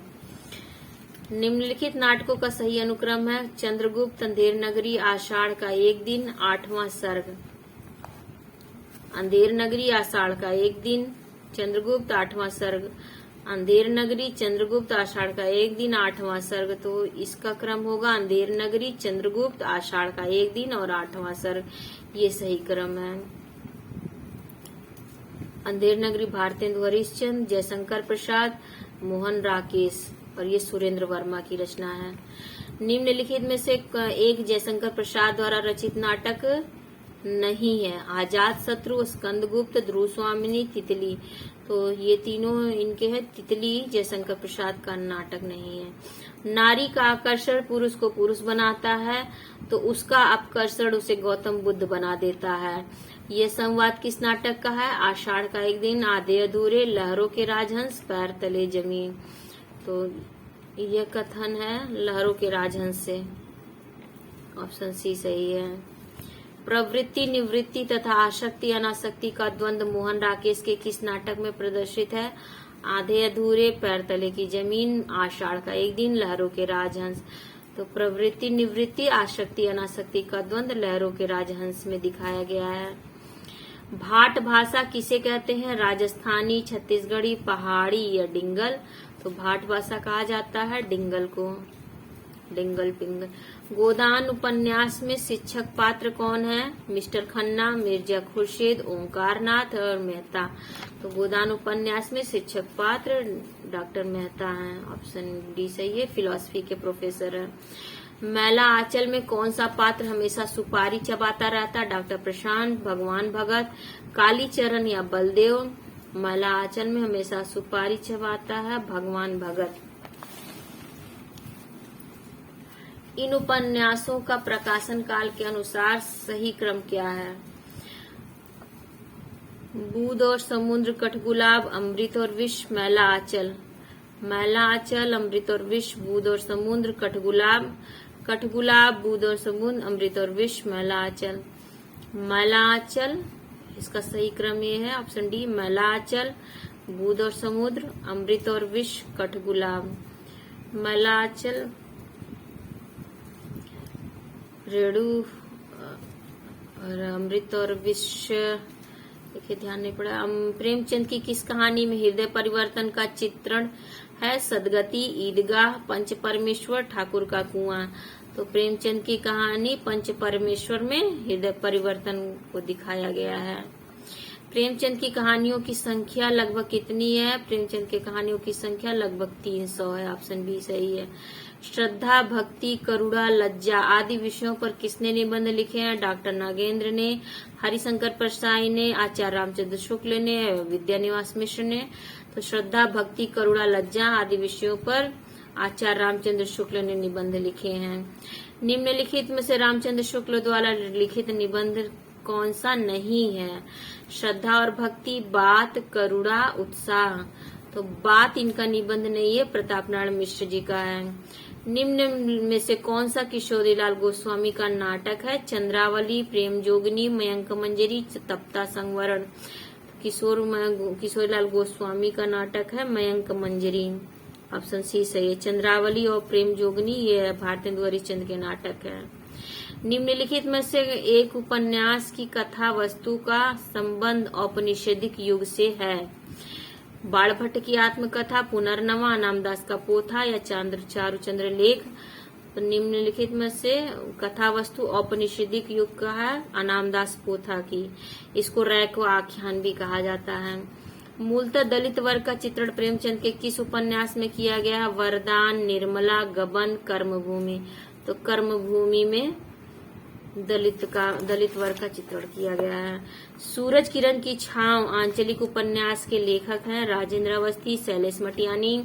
निम्नलिखित नाटकों का सही अनुक्रम है। चंद्रगुप्त, अंधेर नगरी, आषाढ़ का एक दिन, 8वां सर्ग। अंधेर नगरी, आषाढ़ का एक दिन, चंद्रगुप्त, 8वां सर्ग। अंधेर नगरी, चंद्रगुप्त, आषाढ़ का एक दिन, 8वां सर्ग। तो इसका क्रम होगा अंधेर नगरी, चंद्रगुप्त, आषाढ़ का एक दिन और 8वां सर्ग। ये सही क्रम है। अंधेर नगरी भारतेंदु हरिश्चंद्र, जयशंकर प्रसाद, मोहन राकेश और ये सुरेंद्र वर्मा की रचना है। निम्नलिखित में से एक जयशंकर प्रसाद द्वारा रचित नाटक नहीं है। आजाद शत्रु, स्कंदगुप्त, ध्रुव स्वामिनी, तितली। तो ये तीनों इनके हैं। तितली जयशंकर प्रसाद का नाटक नहीं है। नारी का आकर्षण पुरुष को पुरुष बनाता है तो उसका अपकर्षण उसे गौतम बुद्ध बना देता है। ये संवाद किस नाटक का है? आषाढ़ का एक दिन, आधे अधूरे, लहरों के राजहंस, पैर तले जमीन। तो यह कथन है लहरों के राजहंस से। ऑप्शन सी सही है। प्रवृत्ति, निवृत्ति तथा आसक्ति अनासक्ति का द्वंद्व मोहन राकेश के किस नाटक में प्रदर्शित है? आधे अधूरे, पैर तले की जमीन, आषाढ़ का एक दिन, लहरों के राजहंस। तो प्रवृत्ति, निवृत्ति, आसक्ति अनासक्ति का द्वंद्व लहरों के राजहंस में दिखाया गया है। भाट भाषा किसे कहते हैं? राजस्थानी, छत्तीसगढ़ी, पहाड़ी या डिंगल। तो भाट भाषा कहा जाता है डिंगल को। डिंगल पिंगल। गोदान उपन्यास में शिक्षक पात्र कौन है? मिस्टर खन्ना, मिर्जा खुर्शीद, ओंकारनाथ और मेहता। तो गोदान उपन्यास में शिक्षक पात्र डॉक्टर मेहता हैं। ऑप्शन डी सही है, फिलॉसफी के प्रोफेसर है। मैला आंचल में कौन सा पात्र हमेशा सुपारी चबाता रहता? डॉक्टर प्रशांत, भगवान भगत, कालीचरण या बलदेव। मैला आंचल में हमेशा सुपारी चबाता है भगवान भगत। इन उपन्यासों का प्रकाशन काल के अनुसार सही क्रम क्या है? बूंद और समुद्र, कठगुलाब, अमृत और विष, मैला आंचल। मैला आंचल, अमृत और विष, बूंद और समुद्र, कठगुलाब। कठगुलाब, बूंद और समुद्र, अमृत और विष, मैला आंचल। मैला आंचल, इसका सही क्रम ये है ऑप्शन डी, मैला आंचल, बूंद और समुद्र, अमृत और विष, कठगुलाब। मैला आंचल, रेणु और अमृत और विष। देखिए ध्यान नहीं पड़ा। प्रेमचंद की किस कहानी में हृदय परिवर्तन का चित्रण है? सदगति, ईदगाह, पंच परमेश्वर, ठाकुर का कुआं। तो प्रेमचंद की कहानी पंच परमेश्वर में हृदय परिवर्तन को दिखाया गया है। प्रेमचंद की कहानियों की संख्या लगभग कितनी है? प्रेमचंद की कहानियों की संख्या लगभग 300 है। ऑप्शन बी सही है। श्रद्धा, भक्ति, करुणा, लज्जा आदि विषयों पर किसने निबंध लिखे हैं? डॉक्टर नागेंद्र ने, हरिशंकर परसाई ने, आचार्य रामचंद्र शुक्ल ने, विद्यानिवास मिश्र ने। तो श्रद्धा, भक्ति, करुणा, लज्जा आदि विषयों पर आचार्य रामचंद्र शुक्ल ने निबंध लिखे हैं। निम्नलिखित में से रामचंद्र शुक्ल द्वारा लिखित निबंध कौन सा नहीं है? श्रद्धा और भक्ति, बात, करुणा, उत्साह। तो बात इनका निबंध नहीं है, प्रताप नारायण मिश्र जी का है। निम्न में से कौन सा किशोरीलाल गोस्वामी का नाटक है? चंद्रावली, प्रेम जोगिनी, मयंक मंजरी, तप्ता संवरण। किशोरीलाल गोस्वामी का नाटक है मयंक मंजरी। ऑप्शन सी सही है। चंद्रावली और प्रेम जोगिनी ये भारतेंदु हरिश्चंद्र के नाटक है। निम्नलिखित में से एक उपन्यास की कथा वस्तु का संबंध औपनिषदिक युग से है? बाणभट्ट की आत्मकथा, पुनर्नवा, नामदास का पोथा या चारुचंद्र लेख। तो निम्नलिखित में से कथा वस्तु औपनिषदिक युग का है अनामदास पोथा की। इसको रैक्व आख्यान भी कहा जाता है। मूलतः दलित वर्ग का चित्रण प्रेमचंद के किस उपन्यास में किया गया? वरदान, निर्मला, गबन, कर्मभूमि। तो कर्मभूमि में दलित वर्ग का चित्रण किया गया है। सूरज किरण की छांव आंचलिक उपन्यास के लेखक हैं राजेंद्र अवस्थी, शैलेश मटियानी,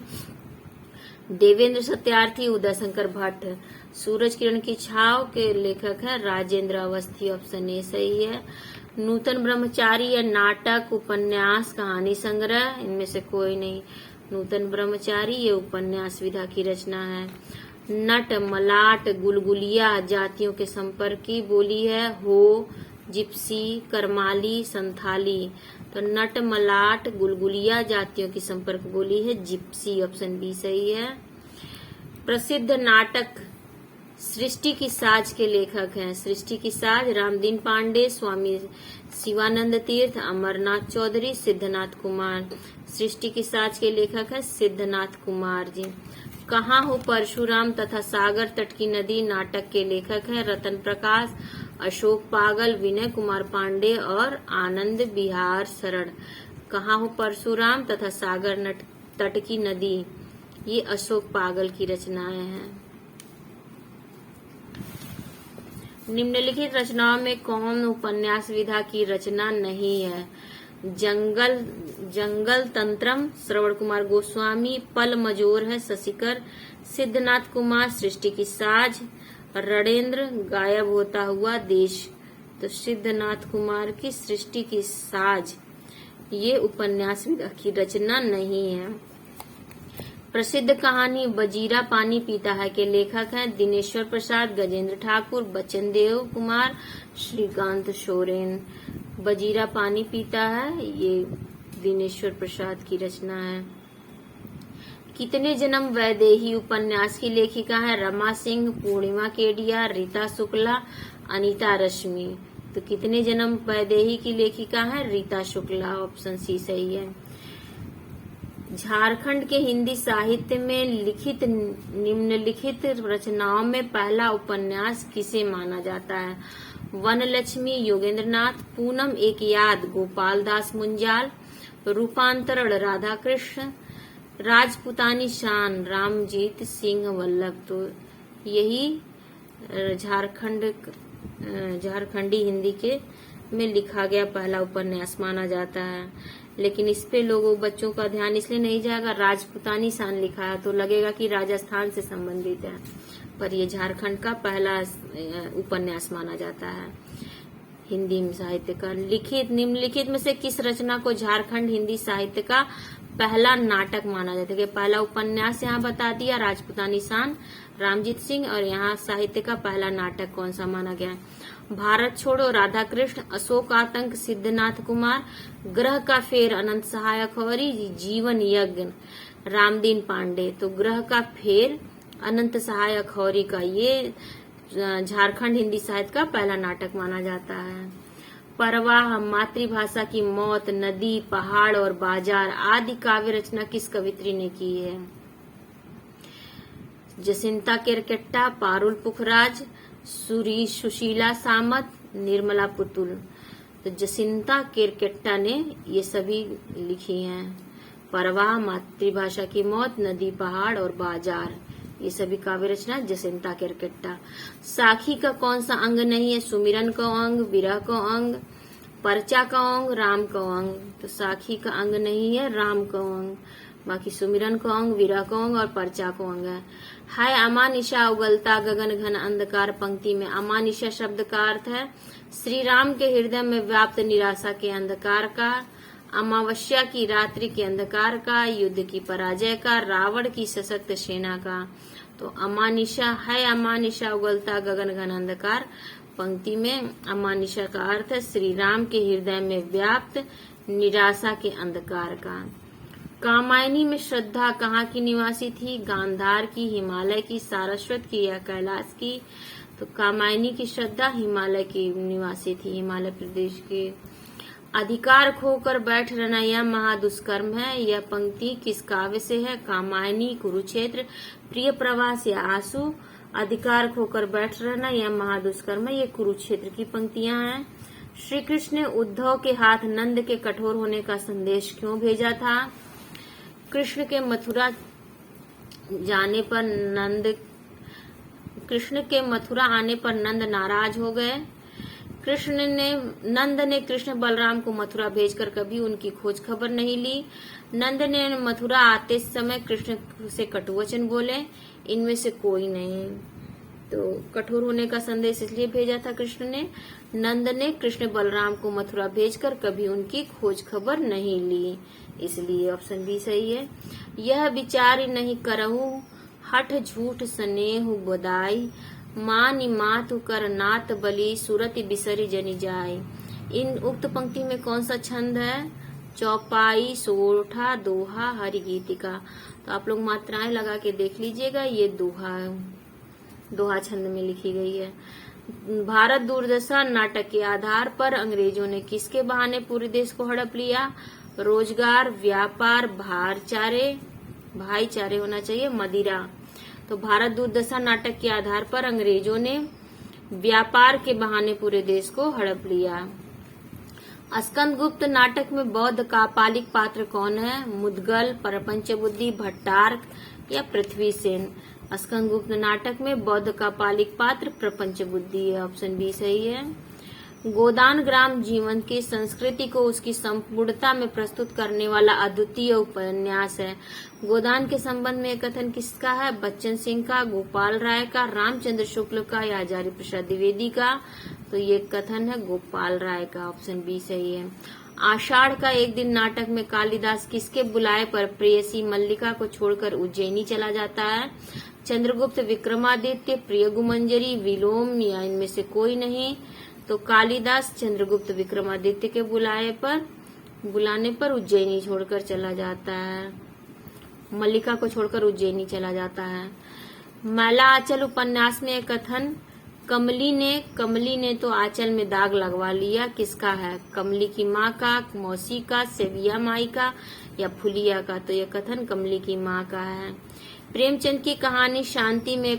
देवेंद्र सत्यार्थी, उदय शंकर भट्ट। सूरज किरण की छांव के लेखक हैं राजेंद्र अवस्थी। ऑप्शन ए सही है। नूतन ब्रह्मचारी या नाटक, उपन्यास, कहानी संग्रह, इनमें से कोई नहीं। नूतन ब्रह्मचारी ये उपन्यास विधा की रचना है। नट, मलाट, गुलगुलिया जातियों के संपर्क की बोली है। हो, जिप्सी, करमाली, संथाली। तो नट, मलाट, गुलगुलिया जातियों की संपर्क बोली है जिप्सी। ऑप्शन बी सही है। प्रसिद्ध नाटक सृष्टि की साज के लेखक हैं। सृष्टि की साज रामदीन पांडे, स्वामी शिवानंद तीर्थ, अमरनाथ चौधरी, सिद्धनाथ कुमार। सृष्टि की साज के लेखक हैं सिद्धनाथ कुमार जी। कहाँ हो परशुराम तथा सागर तट की नदी नाटक के लेखक हैं रतन प्रकाश, अशोक पागल, विनय कुमार पांडे और आनंद विहार शरण। कहाँ हो परशुराम तथा सागर तट की नदी, ये अशोक पागल की रचनाएं हैं। निम्नलिखित रचनाओं में कौन उपन्यास विधा की रचना नहीं है? जंगल तंत्रम श्रवण कुमार गोस्वामी, पल मजोर है शशिकर, सिद्धनाथ कुमार, सृष्टि की साज, रणेंद्र, गायब होता हुआ देश। तो सिद्धनाथ कुमार की सृष्टि की साज ये उपन्यास विधा की रचना नहीं है। प्रसिद्ध कहानी बजीरा पानी पीता है के लेखक हैं दिनेश्वर प्रसाद, गजेंद्र ठाकुर, बच्चन देव कुमार, श्रीकांत सोरेन। बजीरा पानी पीता है ये दिनेश्वर प्रसाद की रचना है। कितने जन्म वैदेही उपन्यास की लेखिका है रमा सिंह, पूर्णिमा केडिया, रीता शुक्ला, अनीता रश्मि। तो कितने जन्म वैदेही की लेखिका है रीता शुक्ला, ऑप्शन सी सही है। झारखंड के हिंदी साहित्य में लिखित निम्नलिखित रचनाओं में पहला उपन्यास किसे माना जाता है? वनलक्ष्मी योगेंद्रनाथ, पूनम एक याद गोपाल दास मुंजाल, रूपांतरण राधा कृष्ण, राजपुतानी शान रामजीत सिंह वल्लभ। तो यही झारखंडी हिंदी के में लिखा गया पहला उपन्यास माना जाता है। लेकिन इस पे लोगों बच्चों का ध्यान इसलिए नहीं जाएगा, राजपुतानी शान लिखा है तो लगेगा कि राजस्थान से संबंधित है, पर ये झारखंड का पहला उपन्यास माना जाता है हिंदी साहित्य का। निम्नलिखित में से किस रचना को झारखंड हिंदी साहित्य का पहला नाटक माना जाता है? पहला उपन्यास यहाँ बता दिया राजपुतानी शान रामजीत सिंह, और यहाँ साहित्य का पहला नाटक कौन सा माना गया है? भारत छोड़ो राधा कृष्ण, अशोक आतंक सिद्धनाथ कुमार, ग्रह का फेर अनंत सहायक और जीवन यज्ञ रामदीन पांडे। तो ग्रह का फेर अनंत सहायक हौरी का ये झारखंड हिंदी साहित्य का पहला नाटक माना जाता है। परवाह, मातृभाषा की मौत, नदी, पहाड़ और बाजार आदि काव्य रचना किस कवित्री ने की है? जसिंता केरकेट्टा, पारुल पुखराज, सुशीला सामत, निर्मला पुतुल। तो जसिंता केरकेट्टा ने ये सभी लिखी हैं। परवाह, मातृभाषा की मौत, नदी, पहाड़ और बाजार, ये सभी काव्य रचना जसिंता केरकेट्टा। साखी का कौन सा अंग नहीं है? सुमिरन का अंग, विरह का अंग, पर्चा का अंग, राम का अंग। तो साखी का अंग नहीं है, राम का अंग। बाकी सुमिरन का अंग, विरह का अंग और पर्चा का अंग है। हाय अमानिशा उगलता गगन घन अंधकार पंक्ति में अमानिशा शब्द का अर्थ है श्री राम के हृदय में व्याप्त निराशा के अंधकार का, अमावस्या की रात्रि के अंधकार का, युद्ध की पराजय का, रावण की सशक्त सेना का। तो अमानिशा है, अमानिशा उगलता गगन घन अंधकार पंक्ति में अमानिशा का अर्थ है श्री राम के हृदय में व्याप्त निराशा के अंधकार का। कामायनी में श्रद्धा कहाँ की निवासी थी? गांधार की, हिमालय की, सारस्वत की या कैलाश की? तो कामायनी की श्रद्धा हिमालय की निवासी थी, हिमालय प्रदेश के। अधिकार खोकर बैठ रहना यह महादुष्कर्म है, यह पंक्ति किस काव्य से है? कामायनी, कुरुक्षेत्र, प्रिय प्रवास या आंसू। अधिकार खोकर बैठ रहना यह महादुष्कर्म है, ये कुरुक्षेत्र की पंक्तियां हैं। श्री कृष्ण ने उद्धव के हाथ नंद के कठोर होने का संदेश क्यों भेजा था? कृष्ण के मथुरा आने पर नंद नाराज हो गए। नंद ने कृष्ण बलराम को मथुरा भेजकर कभी उनकी खोज खबर नहीं ली। नंद ने मथुरा आते समय कृष्ण से कटुवचन बोले, इनमें से कोई नहीं। तो कठोर होने का संदेश इसलिए भेजा था कृष्ण ने। नंद ने कृष्ण बलराम को मथुरा भेजकर कभी उनकी खोज खबर नहीं ली, इसलिए ऑप्शन बी सही है। यह विचार नहीं करहु हठ झूठ स्नेह बदाई, मानि मातु कर नात बलि सूरत बिसरी जनि जाय। इन उक्त पंक्ति में कौन सा छंद है? चौपाई, सोरठा, दोहा, हरि गीतिका। तो आप लोग मात्राएं लगा के देख लीजिएगा, ये दोहा छंद में लिखी गई है। भारत दुर्दशा नाटक के आधार पर अंग्रेजों ने किसके बहाने पूरे देश को हड़प लिया? रोजगार, व्यापार, भाईचारे होना चाहिए, मदिरा। तो भारत दुर्दशा नाटक के आधार पर अंग्रेजों ने व्यापार के बहाने पूरे देश को हड़प लिया। स्कंदगुप्त नाटक में बौद्ध कापालिक पात्र कौन है? मुदगल, प्रपंच बुद्धि, भट्टार्क या पृथ्वीसेन। स्कंदगुप्त नाटक में बौद्ध कापालिक पात्र प्रपंच बुद्धि है, ऑप्शन बी सही है। गोदान ग्राम जीवन की संस्कृति को उसकी संपूर्णता में प्रस्तुत करने वाला अद्वितीय उपन्यास है। गोदान के संबंध में कथन किसका है? बच्चन सिंह का, गोपाल राय का, रामचंद्र शुक्ल का या आचार्य प्रसाद द्विवेदी का। तो ये कथन है गोपाल राय का, ऑप्शन बी सही है। आषाढ़ का एक दिन नाटक में कालिदास किसके बुलाए पर प्रेयसी मल्लिका को छोड़कर उज्जैनी चला जाता है? चंद्रगुप्त, विक्रमादित्य, प्रियगुमंजरी, विलोम या इनमें से कोई नहीं। तो कालिदास चंद्रगुप्त विक्रमादित्य के बुलाने पर उज्जैनी छोड़कर चला जाता है, मल्लिका को छोड़कर उज्जैनी चला जाता है। मैला आंचल उपन्यास में एक कथन, कमली ने तो आंचल में दाग लगवा लिया, किसका है? कमली की माँ का, मौसी का, सेविया माई का या फुलिया का। तो यह कथन कमली की माँ का है। प्रेमचंद की कहानी शांति में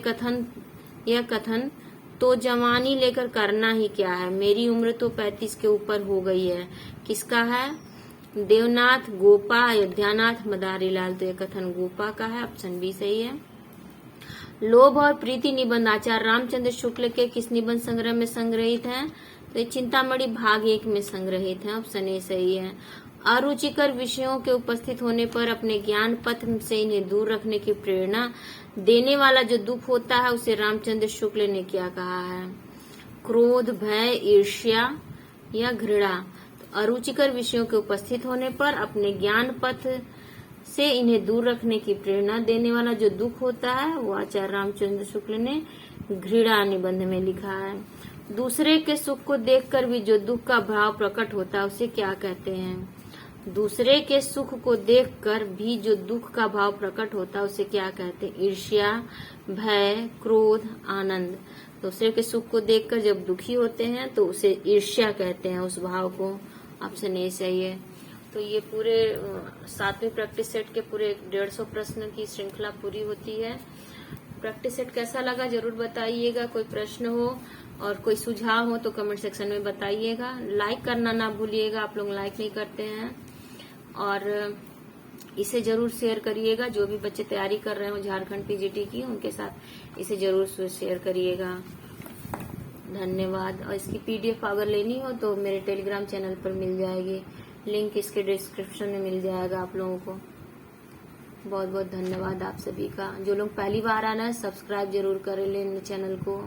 यह कथन तो जवानी लेकर करना ही क्या है, मेरी उम्र तो 35 के ऊपर हो गई है, किसका है? देवनाथ, गोपा, अयोध्यानाथ, मदारीलाल। तो यह कथन गोपा का है, ऑप्शन बी सही है। लोभ और प्रीति निबंध आचार्य रामचंद्र शुक्ल के किस निबंध संग्रह में संग्रहित हैं? तो ये चिंतामणि भाग 1 में संग्रहित है, ऑप्शन ए सही है। अरुचिकर विषयों के उपस्थित होने पर अपने ज्ञान पथ से इन्हें दूर रखने की प्रेरणा देने वाला जो दुख होता है उसे रामचंद्र शुक्ल ने क्या कहा है? क्रोध, भय, ईर्ष्या या घृणा। तो अरुचिकर विषयों के उपस्थित होने पर अपने ज्ञान पथ से इन्हें दूर रखने की प्रेरणा देने वाला जो दुख होता है वो आचार्य रामचंद्र शुक्ल ने घृणा निबंध में लिखा है। दूसरे के सुख को देखकर भी जो दुख का भाव प्रकट होता है उसे क्या कहते हैं? दूसरे के सुख को देखकर भी जो दुख का भाव प्रकट होता है उसे क्या कहते हैं? ईर्ष्या, भय, क्रोध, आनंद। दूसरे के सुख को देखकर जब दुखी होते हैं तो उसे ईर्ष्या कहते हैं, उस भाव को, ऑप्शन ए सही है। तो ये पूरे 7वीं प्रैक्टिस सेट के पूरे 150 प्रश्न की श्रृंखला पूरी होती है। प्रैक्टिस सेट कैसा लगा जरूर बताइएगा। कोई प्रश्न हो और कोई सुझाव हो तो कमेंट सेक्शन में बताइएगा। लाइक करना ना भूलिएगा, आप लोग लाइक नहीं करते हैं। और इसे जरूर शेयर करिएगा, जो भी बच्चे तैयारी कर रहे हो झारखंड पीजीटी की, उनके साथ इसे जरूर शेयर करिएगा। धन्यवाद। और इसकी पीडीएफ अगर लेनी हो तो मेरे टेलीग्राम चैनल पर मिल जाएगी, लिंक इसके डिस्क्रिप्शन में मिल जाएगा आप लोगों को। बहुत बहुत धन्यवाद आप सभी का। जो लोग पहली बार आना है सब्सक्राइब जरूर कर लें चैनल को।